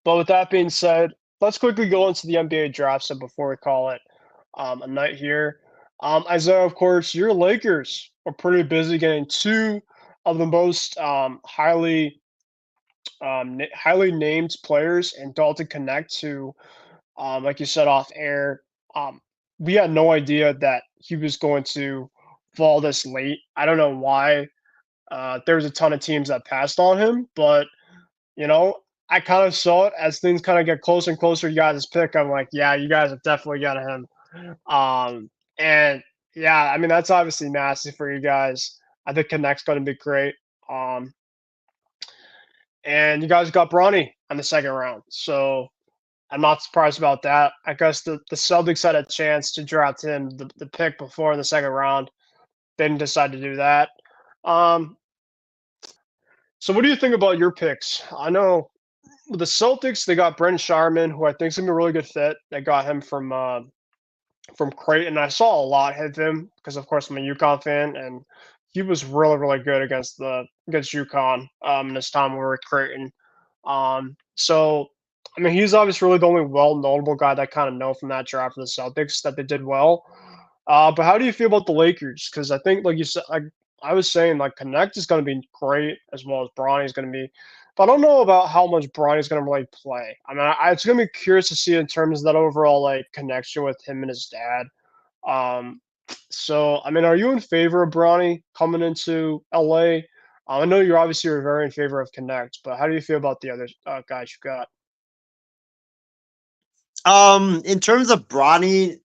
S5: with that being said, let's quickly go into the NBA draft set before we call it a night here. Isaiah, of course, your Lakers are pretty busy getting two of the most highly named players in Dalton Connect, who, like you said off air, we had no idea that he was going to fall this late. I don't know why. There was a ton of teams that passed on him, but I kind of saw it as things kind of get closer and closer. You guys' pick, I'm like, yeah, you guys have definitely got him. And yeah, I mean that's obviously massive for you guys. I think Connect's going to be great. And you guys got Bronny on the second round, so I'm not surprised about that. I guess the Celtics had a chance to draft him the pick before in the second round. they didn't decide to do that. Um, so what do you think about your picks? I know with the Celtics, they got Brent Sharman, who I think is gonna be a really good fit. They got him from Creighton. I saw a lot of him because, of course, I'm a UConn fan, and he was really, really good against UConn in his time we were at Creighton. So I mean, he's obviously really the only well-notable guy that I kind of know from that draft for the Celtics that they did well. But how do you feel about the Lakers? Because I think, like you said, I was saying, like Connect is going to be great as well as Bronny is going to be. But I don't know about how much Bronny's going to really play. I mean, it's going to be curious to see in terms of that overall like connection with him and his dad. Um, so I mean, are you in favor of Bronny coming into LA? I know you're obviously very in favor of Connect, but how do you feel about the other guys you got?
S6: In terms of Bronny,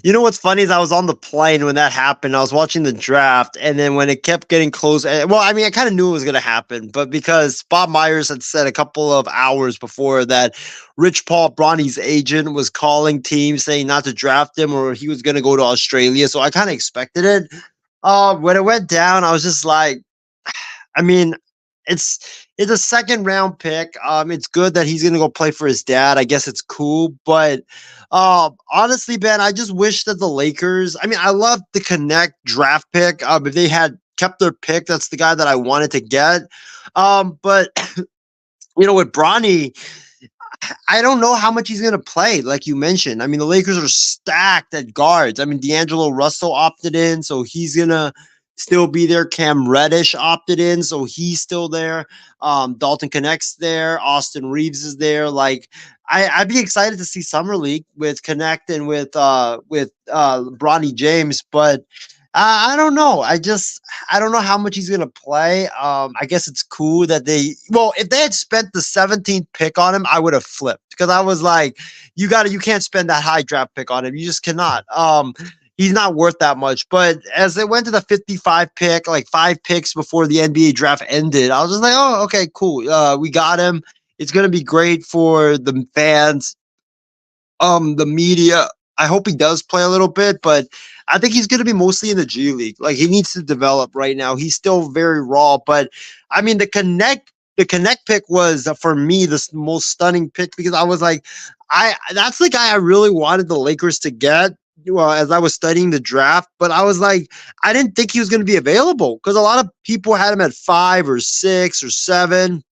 S6: you know what's funny is I was on the plane when that happened. I was watching the draft, and then when it kept getting close, well, I mean, I kind of knew it was going to happen, but because Bob Myers had said a couple of hours before that Rich Paul, Bronny's agent, was calling teams saying not to draft him or he was going to go to Australia, so I kind of expected it. When it went down, I was just like, I mean, it's a second round pick. It's good that he's gonna go play for his dad. I guess it's cool, but honestly, Ben, I just wish that the Lakers. I mean, I love the Connect draft pick. If they had kept their pick, that's the guy that I wanted to get. But with Bronny, I don't know how much he's going to play, like you mentioned. I mean, the Lakers are stacked at guards. I mean, D'Angelo Russell opted in, so he's going to still be there. Cam Reddish opted in, so he's still there. Dalton Connect's there. Austin Reeves is there. Like, I'd be excited to see Summer League with Connect and with Bronny James, but I don't know. I don't know how much he's gonna play. I guess it's cool that if they had spent the 17th pick on him, I would have flipped because I was like, you can't spend that high draft pick on him. You just cannot. He's not worth that much. But as it went to the 55 pick, like 5 picks before the NBA draft ended, I was just like, oh, okay, cool. We got him. It's gonna be great for the fans. The media. I hope he does play a little bit, but I think he's going to be mostly in the G League. Like, he needs to develop right now. He's still very raw, but I mean, the Connect pick was for me the most stunning pick because I was like, that's the guy I really wanted the Lakers to get. Well, as I was studying the draft, but I was like, I didn't think he was going to be available because a lot of people had him at 5 or 6 or 7.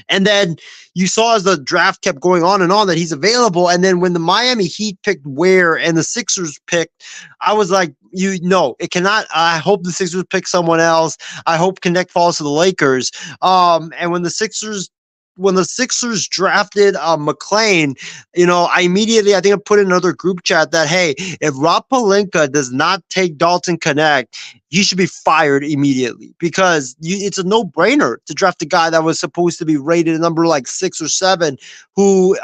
S6: And then you saw as the draft kept going on and on that he's available. And then when the Miami Heat picked Ware and the Sixers picked, I was like, it cannot. I hope the Sixers pick someone else. I hope Connect falls to the Lakers. And when the Sixers drafted McLean, I think I put in another group chat that, hey, if Rob Pelinka does not take Dalton Connect, he should be fired immediately because it's a no-brainer to draft a guy that was supposed to be rated a number like 6 or 7 who,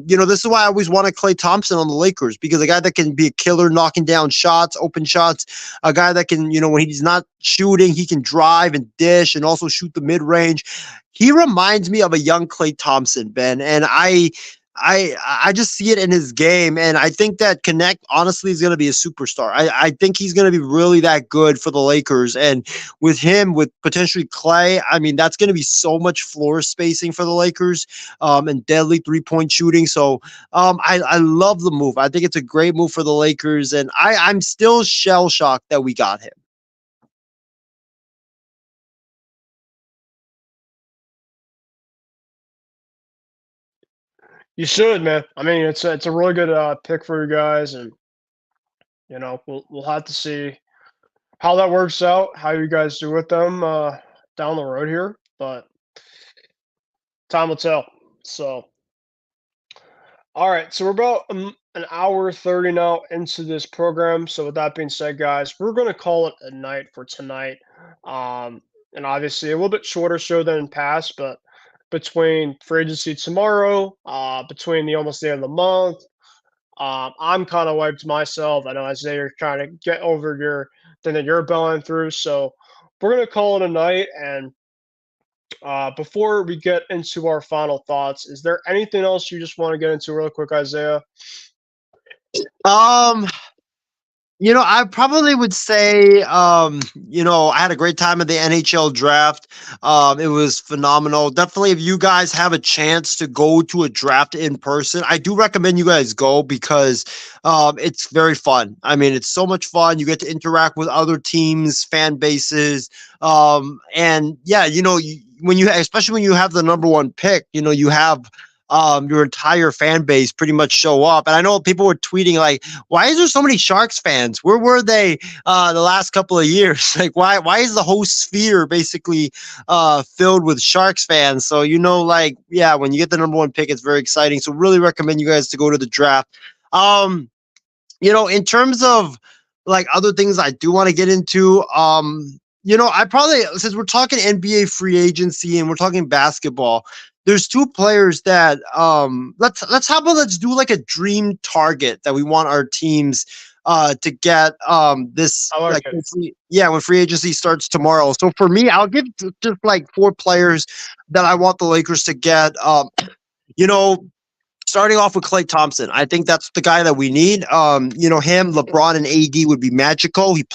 S6: this is why I always wanted Klay Thompson on the Lakers because a guy that can be a killer knocking down shots, open shots, a guy that can, when he's not shooting, he can drive and dish and also shoot the mid-range. He reminds me of a young Klay Thompson, Ben, and I just see it in his game, and I think that Connect honestly is going to be a superstar. I think he's going to be really that good for the Lakers, and with him, with potentially Klay, I mean that's going to be so much floor spacing for the Lakers, and deadly 3-point shooting. So I love the move. I think it's a great move for the Lakers, and I'm still shell shocked that we got him.
S5: You should, man. I mean, it's a really good pick for you guys, and we'll have to see how that works out, how you guys do with them down the road here, but time will tell. So, all right, so we're about an hour 30 now into this program. So, with that being said, guys, we're going to call it a night for tonight. And obviously, a little bit shorter show than in past, but between free agency tomorrow, between the almost the end of the month, I'm kind of wiped myself. I know Isaiah, you're trying to get over your thing that you're going through. So we're going to call it a night. And before we get into our final thoughts, is there anything else you just want to get into real quick, Isaiah?
S6: I probably would say, I had a great time at the NHL draft. It was phenomenal. Definitely, if you guys have a chance to go to a draft in person, I do recommend you guys go because it's very fun. I mean, it's so much fun. You get to interact with other teams, fan bases, and yeah, especially when you have the number one pick, you have your entire fan base pretty much show up. And I know people were tweeting like, why is there so many Sharks fans? Where were they the last couple of years? Like, why is the whole sphere basically filled with Sharks fans? So like, yeah, when you get the number one pick, it's very exciting. So really recommend you guys to go to the draft. In terms of like other things I do want to get into, I probably, since we're talking NBA free agency and we're talking basketball, there's two players that let's do like a dream target that we want our teams to get this
S5: I like it.
S6: when free agency starts tomorrow. So for me, I'll give just like four players that I want the Lakers to get. You know, Starting off with Klay Thompson, I think that's the guy that we need. Him, LeBron, and AD would be magical. He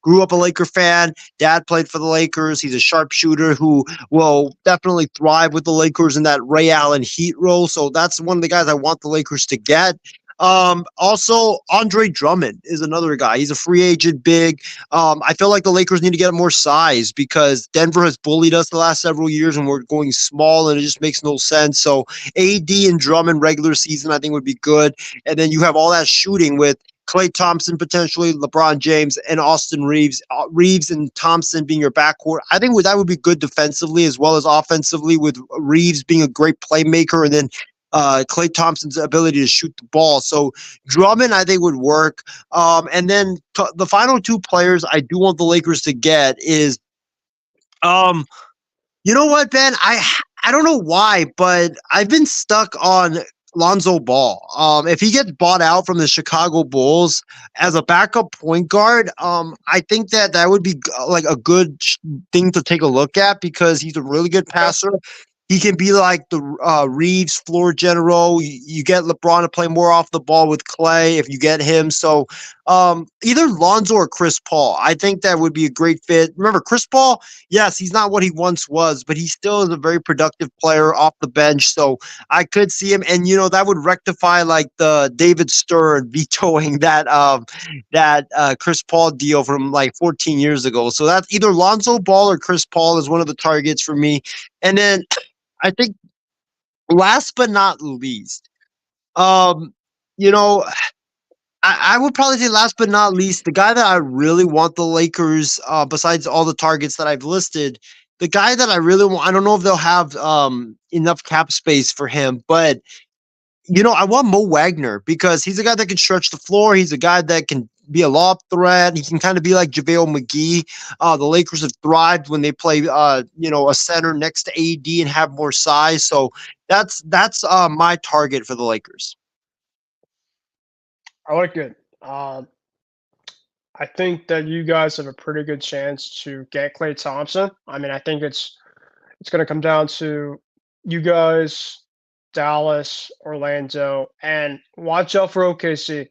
S6: grew up a Laker fan. Dad played for the Lakers. He's a sharpshooter who will definitely thrive with the Lakers in that Ray Allen Heat role. So that's one of the guys I want the Lakers to get. Also, Andre Drummond is another guy. He's a free agent, big. I feel like the Lakers need to get more size because Denver has bullied us the last several years and we're going small and it just makes no sense. So AD and Drummond regular season, I think would be good. And then you have all that shooting with Klay Thompson potentially, LeBron James, and Austin Reeves. Reeves and Thompson being your backcourt. I think that would be good defensively as well as offensively with Reeves being a great playmaker and then Klay Thompson's ability to shoot the ball. So Drummond, I think, would work. And then the final two players I do want the Lakers to get is, you know what, Ben? I don't know why, but I've been stuck on Lonzo Ball. If he gets bought out from the Chicago Bulls as a backup point guard, I think that would be like a good thing to take a look at because he's a really good passer. He can be like the Reeves floor general. You get LeBron to play more off the ball with Klay if you get him. So either Lonzo or Chris Paul. I think that would be a great fit. Remember, Chris Paul, yes, he's not what he once was, but he still is a very productive player off the bench. So I could see him. And, that would rectify like the David Stern vetoing that Chris Paul deal from like 14 years ago. So that's either Lonzo Ball or Chris Paul is one of the targets for me. And then I think last but not least, I would probably say last but not least, the guy that I really want the Lakers, besides all the targets that I've listed, the guy that I really want, I don't know if they'll have enough cap space for him, but I want Mo Wagner because he's a guy that can stretch the floor. He's a guy that can be a lob threat. He can kind of be like JaVale McGee. The Lakers have thrived when they play, a center next to AD and have more size. So that's my target for the Lakers.
S5: I like it. I think that you guys have a pretty good chance to get Klay Thompson. I mean, I think it's going to come down to you guys, Dallas, Orlando, and watch out for OKC.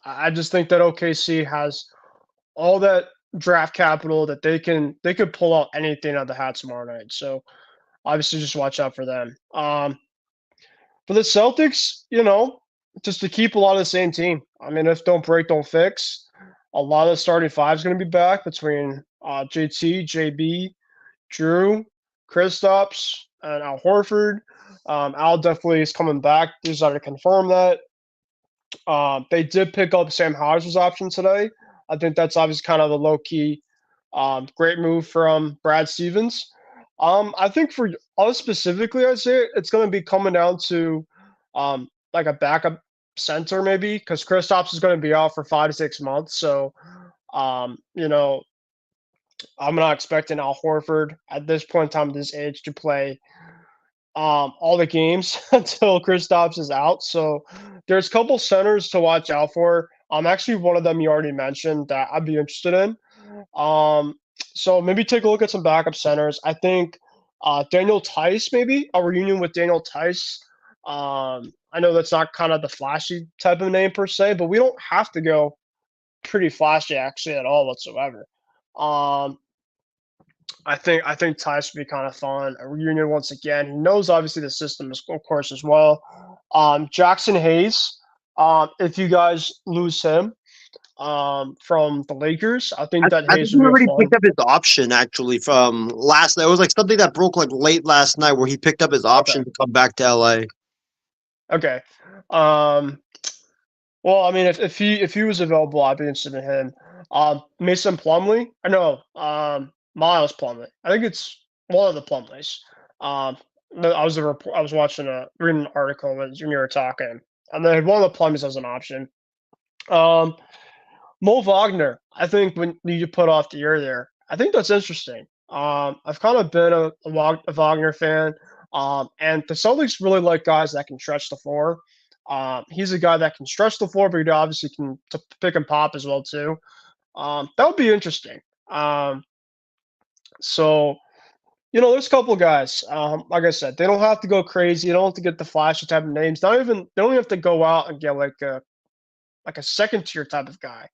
S5: I just think that OKC has all that draft capital that they could pull out anything out of the hat tomorrow night. So obviously, just watch out for them. For the Celtics, just to keep a lot of the same team. I mean, if don't break, don't fix. A lot of the starting five is going to be back between JT, JB, Drew, Kristaps, and Al Horford. Al definitely is coming back. These are to confirm that. They did pick up Sam Hodge's option today. I think that's obviously kind of a low-key great move from Brad Stevens. I think for us specifically, I'd say it's going to be coming down to like a backup center maybe because Kristaps is going to be out for 5 to 6 months. So, I'm not expecting Al Horford at this point in time, at this age, to play all the games until Kristaps is out. So there's a couple centers to watch out for. Actually, one of them you already mentioned that I'd be interested in. So maybe take a look at some backup centers. I think Daniel Tice, maybe a reunion with Daniel Tice. I know that's not kind of the flashy type of name per se, but we don't have to go pretty flashy actually at all whatsoever. Um, I think Tice would be kind of fun. A reunion once again. He knows obviously the system, of course, as well. Jackson Hayes. If you guys lose him, from the Lakers, I think that
S6: I think
S5: Hayes
S6: he
S5: would be a
S6: already
S5: fun.
S6: picked up his option actually from last night. It was like something that broke like late last night where he picked up his option
S5: Okay.
S6: to come back to LA.
S5: Okay. Um, well, I mean, if he was available, I'd be interested in him. Mason Plumlee. I know. Miles Plumlee. I think it's one of the Plumlees. No, I was watching reading an article when you were talking, and then one of the Plumlees as an option. Um, Mo Wagner. I think when you put off the year there, I think that's interesting. I've kind of been a Wagner fan, and the Celtics really like guys that can stretch the floor. He's a guy that can stretch the floor, but he obviously can pick and pop as well too. That would be interesting. So there's a couple guys. Like I said, they don't have to go crazy. They don't have to get the flashy type of names. They don't even have to go out and get like a second tier type of guy.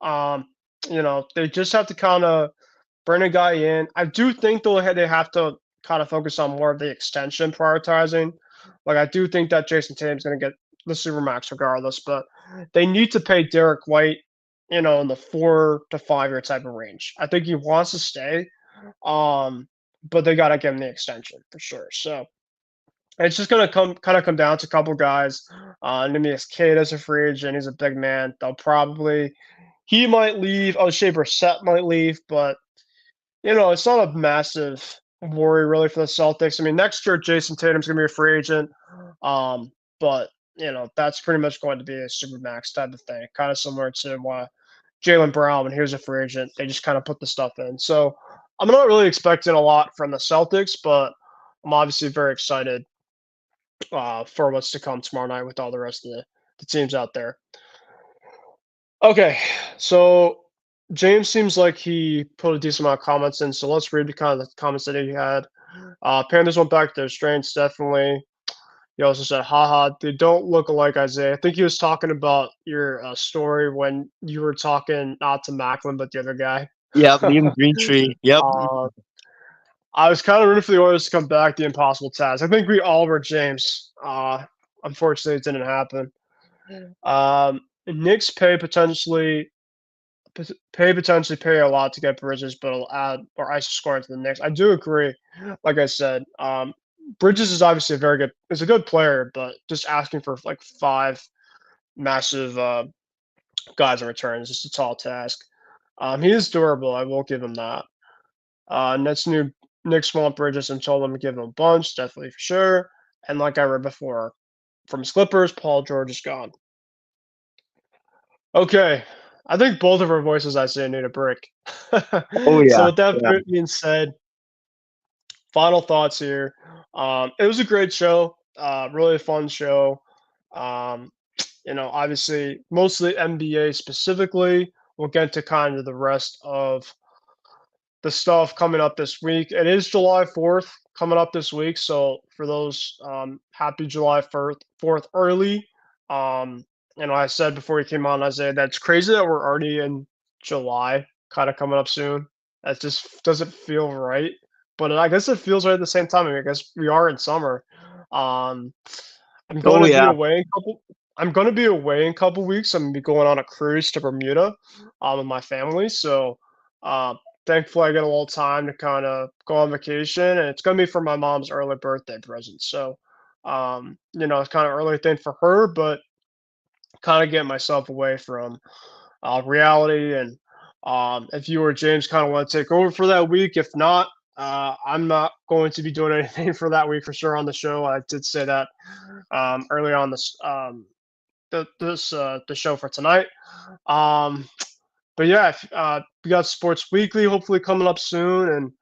S5: Um, they just have to kind of bring a guy in. I do think they have to kind of focus on more of the extension prioritizing. Like I do think that Jason Tatum's going to get the supermax regardless, but they need to pay Derek White, in the 4 to 5 year type of range. I think he wants to stay, but they got to give him the extension for sure. So it's just gonna come down to a couple guys. Nimius Kate as a free agent. He's a big man. He might leave. Oh, Shea Brissett might leave, but it's not a massive worry really for the Celtics. I mean, next year Jason Tatum's gonna be a free agent, but that's pretty much going to be a supermax type of thing, kind of similar to why Jaylen Brown when he was a free agent. They just kind of put the stuff in. So I'm not really expecting a lot from the Celtics, but I'm obviously very excited for what's to come tomorrow night with all the rest of the teams out there. Okay, so James seems like he put a decent amount of comments in, so let's read the kind of the comments that he had. Panthers went back to their strengths, definitely. He also said, haha, they don't look alike, Isaiah. I think he was talking about your story when you were talking not to Macklin, but the other guy.
S6: Yep, Liam Greentree. Yep.
S5: uh, I was kind of rooting for the Oilers to come back, the impossible task. I think we all were James. Unfortunately, it didn't happen. Knicks potentially pay a lot to get Bridges, but it'll add or ice scoring to the Knicks. I do agree. Like I said, Bridges is obviously is a good player, but just asking for like 5 massive guys in return is just a tall task. He is durable. I will give him that. Knicks want Bridges and told them to give him a bunch, definitely for sure. And like I read before, from his Clippers, Paul George is gone. Okay, I think both of our voices, I say, need a break.
S6: Oh
S5: So
S6: yeah.
S5: with that
S6: Yeah.
S5: being said, final thoughts here. It was a great show, really fun show. Obviously, mostly NBA specifically. We'll get to kind of the rest of the stuff coming up this week. It is July 4th coming up this week. So for those, happy July 4th early. I said before you came on, Isaiah, that's crazy that we're already in July, kind of coming up soon. That just doesn't feel right. But I guess it feels right at the same time. I mean, I guess we are in summer. Um, I'm going
S6: Oh
S5: to be
S6: yeah.
S5: away in a couple. I'm going to be away in a couple weeks. I'm going to be going on a cruise to Bermuda, with my family. So, thankfully, I get a little time to kind of go on vacation, and it's going to be for my mom's early birthday present. So, it's kind of early thing for her, but kind of getting myself away from reality. And if you or James kind of want to take over for that week, if not, I'm not going to be doing anything for that week for sure on the show. I did say that early on the show for tonight. But yeah, we got Sports Weekly hopefully coming up soon,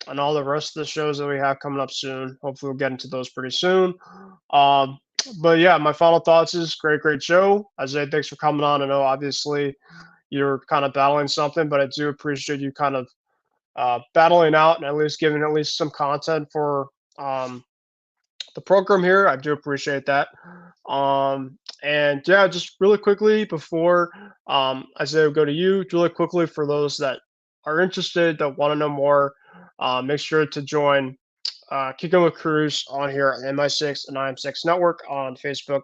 S5: and all the rest of the shows that we have coming up soon. Hopefully, we'll get into those pretty soon. But yeah, my final thoughts is great show. Isaiah, thanks for coming on. I know obviously you're kind of battling something, but I do appreciate you kind of battling out and at least giving at least some content for the program here. I do appreciate that. And yeah, just really quickly before Isaiah, go to you. Really quickly for those that are interested, that want to know more, make sure to join Kicking with Kruse on here on MI6 and IM6 Network on Facebook,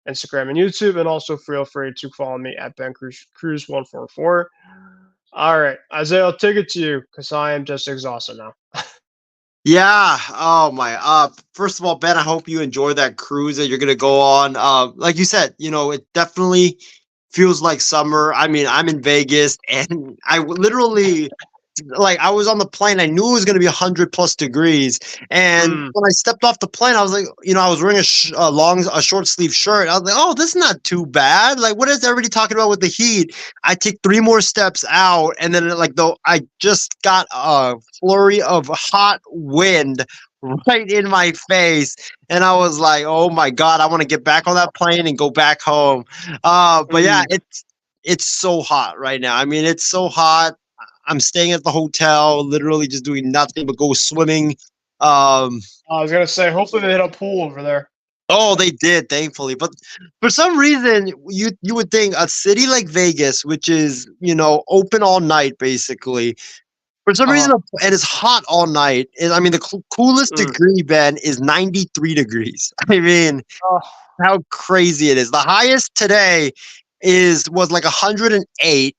S5: Instagram, and YouTube. And also feel free to follow me at Ben Kruse144. All right, Isaiah, I'll take it to you because I am just exhausted now.
S6: Yeah. Oh my. First of all, Ben, I hope you enjoy that cruise that you're gonna go on. Like you said, it definitely feels like summer. I mean, I'm in Vegas, and literally, like, I was on the plane. I knew it was gonna be 100+ degrees, and when I stepped off the plane, I was like, I was wearing a short sleeve shirt. I was like, oh, this is not too bad. Like, what is everybody talking about with the heat? I take 3 more steps out, and then I just got a flurry of hot wind right in my face, and I was like, oh my god, I want to get back on that plane and go back home. But yeah, it's so hot right now. I mean, it's so hot. I'm staying at the hotel, literally just doing nothing but go swimming.
S5: I was gonna say, hopefully they hit a pool over there.
S6: Oh, they did, thankfully. But for some reason, you would think a city like Vegas, which is open all night basically. For some reason, and it's hot all night. I mean, the coolest degree, Ben, is 93 degrees. I mean, how crazy it is. The highest today was like 108.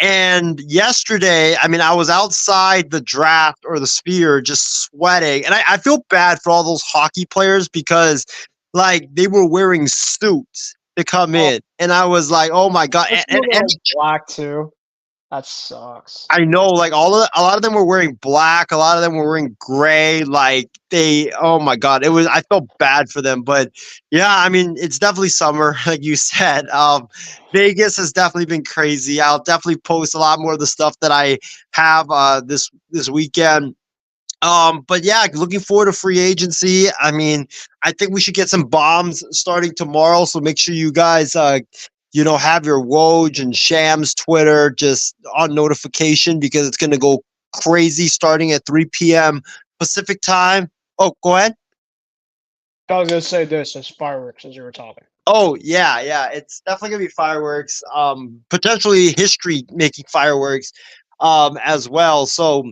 S6: And yesterday, I mean, I was outside the draft or the sphere just sweating. And I feel bad for all those hockey players because, like, they were wearing suits to come in. And I was like, oh my God. And
S5: black too. That sucks.
S6: I know, like, a lot of them were wearing black. A lot of them were wearing gray. Like, oh my God, I felt bad for them. But yeah, I mean, it's definitely summer, like you said. Vegas has definitely been crazy. I'll definitely post a lot more of the stuff that I have this weekend. But yeah, looking forward to free agency. I mean, I think we should get some bombs starting tomorrow. So make sure you guys have your Woj and Shams Twitter just on notification because it's going to go crazy starting at 3 p.m. Pacific time. Oh, go ahead.
S5: I was going to say this as fireworks as you were talking.
S6: Oh, yeah. It's definitely going to be fireworks, potentially history-making fireworks as well. So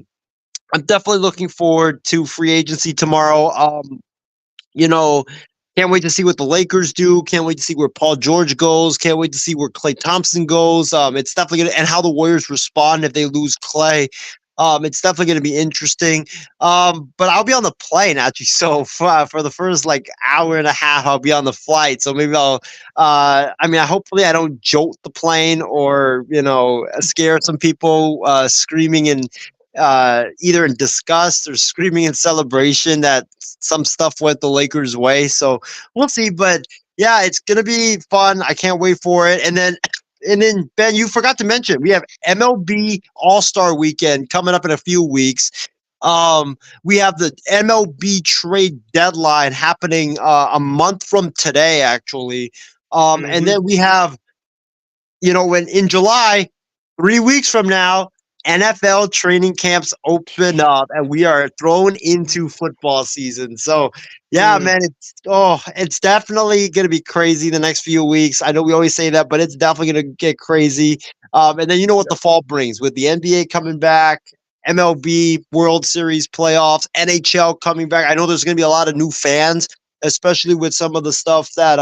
S6: I'm definitely looking forward to free agency tomorrow. Can't wait to see what the Lakers do. Can't wait to see where Paul George goes. Can't wait to see where Klay Thompson goes. It's definitely going to, and how the Warriors respond if they lose Klay. It's definitely going to be interesting. But I'll be on the plane actually. So for the first like hour and a half, I'll be on the flight. So maybe hopefully I don't jolt the plane or, scare some people screaming in either in disgust or screaming in celebration that some stuff went the Lakers' way. So we'll see. But yeah, it's gonna be fun. I can't wait for it. And then Ben, you forgot to mention we have MLB All-Star Weekend coming up in a few weeks. We have the MLB trade deadline happening a month from today, actually. And then we have, when in July, 3 weeks from now, NFL training camps open up and we are thrown into football season. So yeah, man, it's definitely going to be crazy the next few weeks. I know we always say that, but it's definitely going to get crazy. And then what the fall brings with the NBA coming back, MLB World Series playoffs, NHL coming back. I know there's going to be a lot of new fans, especially with some of the stuff that,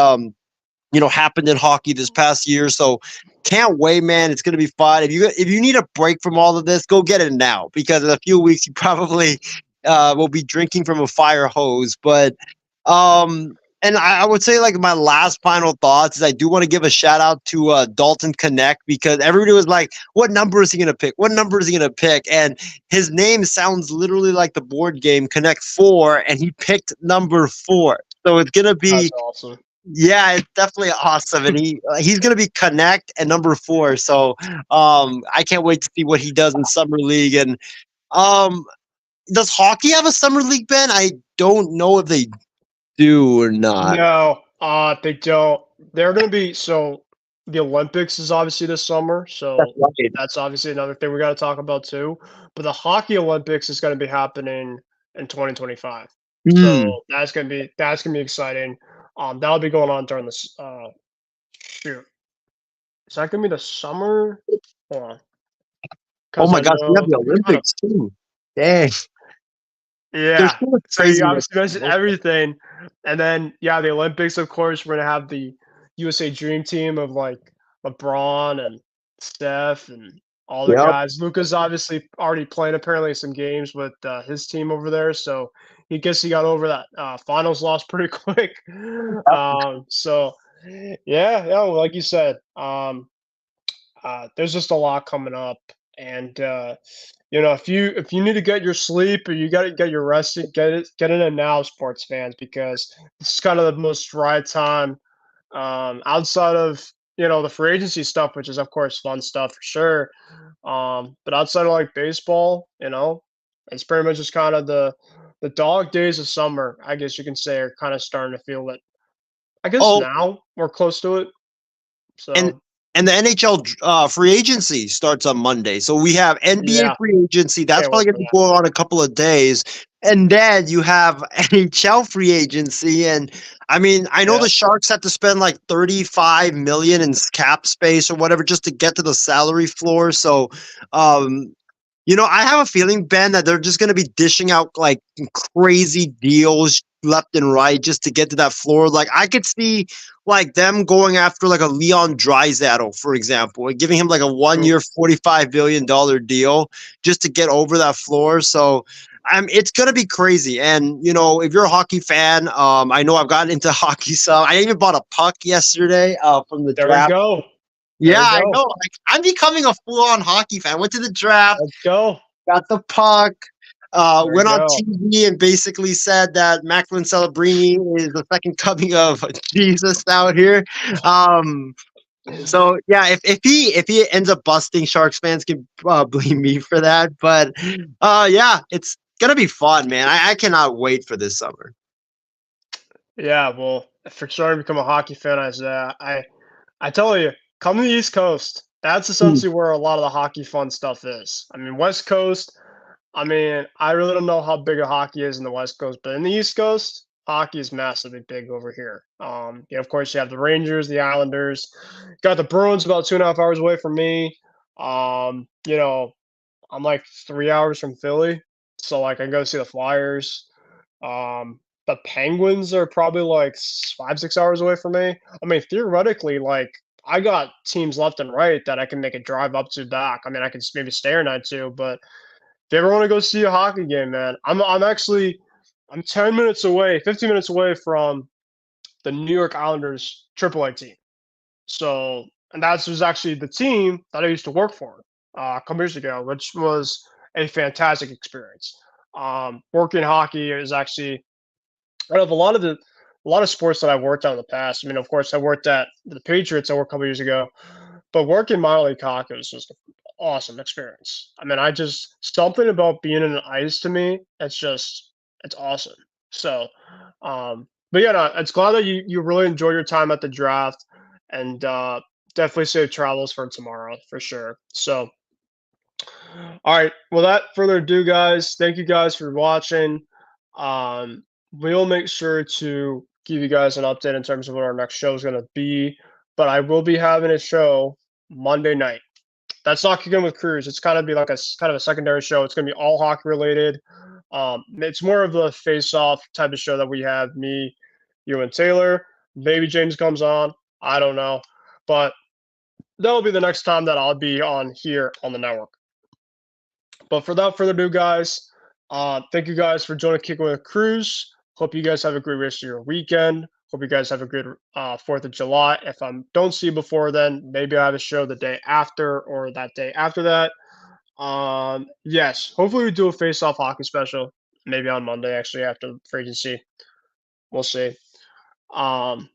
S6: happened in hockey this past year. So can't wait, man. It's going to be fun. If you need a break from all of this, go get it now because in a few weeks you probably will be drinking from a fire hose. But and I would say like my last final thoughts is I do want to give a shout out to Dalton Connect because everybody was like, what number is he going to pick? What number is he going to pick? And his name sounds literally like the board game Connect 4 and he picked number 4. So it's going to be
S5: That's awesome.
S6: Yeah, it's definitely awesome, and he's gonna be Connect and number 4. So I can't wait to see what he does in summer league. And does hockey have a summer league, Ben? I don't know if they do or not.
S5: No, they don't. They're gonna be the Olympics is obviously this summer, so that's obviously another thing we got to talk about too. But the hockey Olympics is going to be happening in 2025.
S6: Mm.
S5: So that's gonna be exciting. That'll be going on during this. Shoot, is that gonna be the summer? Hold on,
S6: Oh
S5: because
S6: my
S5: I
S6: gosh, we have
S5: know
S6: the
S5: they're kind of
S6: Olympics too. Dang, there's
S5: yeah.
S6: so much
S5: So you
S6: craziness.
S5: obviously mentioned everything, and then yeah, the Olympics. Of course, we're gonna have the USA Dream Team of like LeBron and Steph and all the
S6: Yep.
S5: guys. Luca's obviously already played apparently some games with his team over there, so he guess he got over that finals loss pretty quick. So yeah, yeah, well, like you said, there's just a lot coming up, and if you need to get your sleep or you got to get your rest, get it in now, sports fans, because this is kind of the most dry time outside of the free agency stuff, which is of course fun stuff for sure. But outside of like baseball, it's pretty much just kind of the dog days of summer, I guess you can say, are kind of starting to feel it. I guess
S6: Oh,
S5: now we're close to it.
S6: and
S5: So
S6: and the NHL free agency starts on Monday. So we have NBA
S5: yeah,
S6: free agency. That's
S5: can't wait
S6: probably going
S5: for
S6: to
S5: that.
S6: go on a couple of days. And then you have NHL free agency. And I mean, I know
S5: Yeah.
S6: the Sharks have to spend like 35 million in cap space or whatever just to get to the salary floor. So, um, I have a feeling, Ben, that they're just going to be dishing out like crazy deals left and right just to get to that floor. Like I could see like them going after like a Leon Draisaitl, for example, and giving him like a 1 year, $45 billion deal just to get over that floor. So it's gonna be crazy. And if you're a hockey fan, I know I've gotten into hockey some. I even bought a puck yesterday from the
S5: There we
S6: draft.
S5: go. There
S6: Yeah,
S5: we
S6: I
S5: go.
S6: know. Like I'm becoming a full-on hockey fan. Went to the draft,
S5: Let's go.
S6: got the puck,
S5: There we
S6: went on
S5: go.
S6: TV and basically said that Macklin Celebrini is the second coming of Jesus out here. Um, so yeah, if he ends up busting, Sharks fans can blame me for that. But yeah, it's gonna be fun, man. I cannot wait for this summer.
S5: Yeah, well, for starting to become a hockey fan, I tell you, come to the East Coast. That's
S6: Mm.
S5: essentially where a lot of the hockey fun stuff is. I mean, West Coast. I mean, I really don't know how big a hockey is in the West Coast, but in the East Coast, hockey is massively big over here. Of course, you have the Rangers, the Islanders, got the Bruins about 2.5 hours away from me. Um, you know, I'm like 3 hours from Philly, so like I can go see the Flyers. The Penguins are probably like 5, 6 hours away from me. I mean, theoretically, like I got teams left and right that I can make a drive up to back. I mean, I can maybe stay a night too, but if you ever want to go see a hockey game, man, I'm 10 minutes away, 15 minutes away from the New York Islanders AAA team. So, and that was actually the team that I used to work for a couple years ago, which was a fantastic experience. Working hockey is actually out of a lot of sports that I've worked on in the past. I mean, of course, I worked at the Patriots. I worked a couple years ago, but working minor league hockey was just an awesome experience. I mean, I just something about being in the ice to me. It's awesome. So, but yeah, no, it's glad that you really enjoyed your time at the draft, and definitely safe travels for tomorrow for sure. So, all right. Without further ado, guys, thank you guys for watching. Um, we'll make sure to give you guys an update in terms of what our next show is going to be. But I will be having a show Monday night. That's not kicking with Kruse. It's kind of be like kind of a secondary show. It's going to be all hockey related. It's more of the face-off type of show that we have. Me, you, and Taylor. Maybe James comes on. I don't know, but that'll be the next time that I'll be on here on the network. But without further ado, guys, thank you guys for joining Kicking with Kruse. Hope you guys have a great rest of your weekend. Hope you guys have a good 4th of July. If I don't see you before then, maybe I have a show the day after or that day after that. Yes, hopefully we do a face-off hockey special, maybe on Monday, actually, after free agency. We'll see. Um,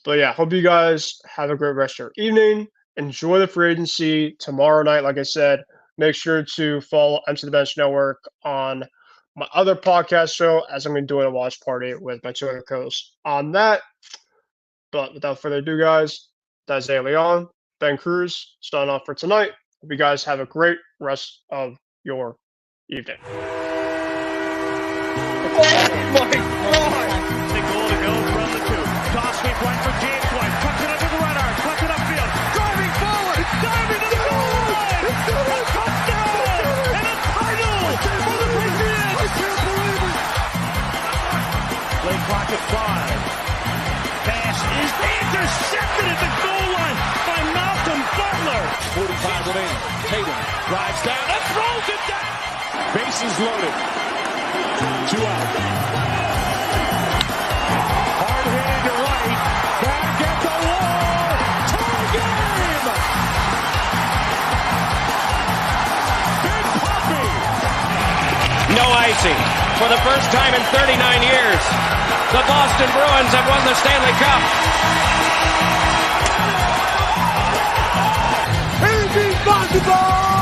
S5: but yeah, hope you guys have a great rest of your evening. Enjoy the free agency tomorrow night. Like I said, make sure to follow MC the Bench Network on my other podcast show, as I'm going to do a watch party with my two other co-hosts on that. But without further ado, guys, that's A. Leon, Ben Kruse, starting off for tonight. Hope you guys have a great rest of your evening.
S1: Oh my
S2: sweep one for James White. Cuts it under the right arm. Cuts it upfield. Driving forward. Diving to the goal line. A touchdown. And a title for the Patriots.
S1: I can't believe it.
S2: Play clock at 5. Pass is intercepted at the goal line by Malcolm Butler.
S3: 45 remaining. Tatum drives down and throws it down. Bases loaded. 2 out. Hard hitting to right. Back at the wall. Tie game. Big Poppy.
S4: No icing. For the first time in 39 years, the Boston Bruins have won the Stanley Cup.
S1: Anything's possible.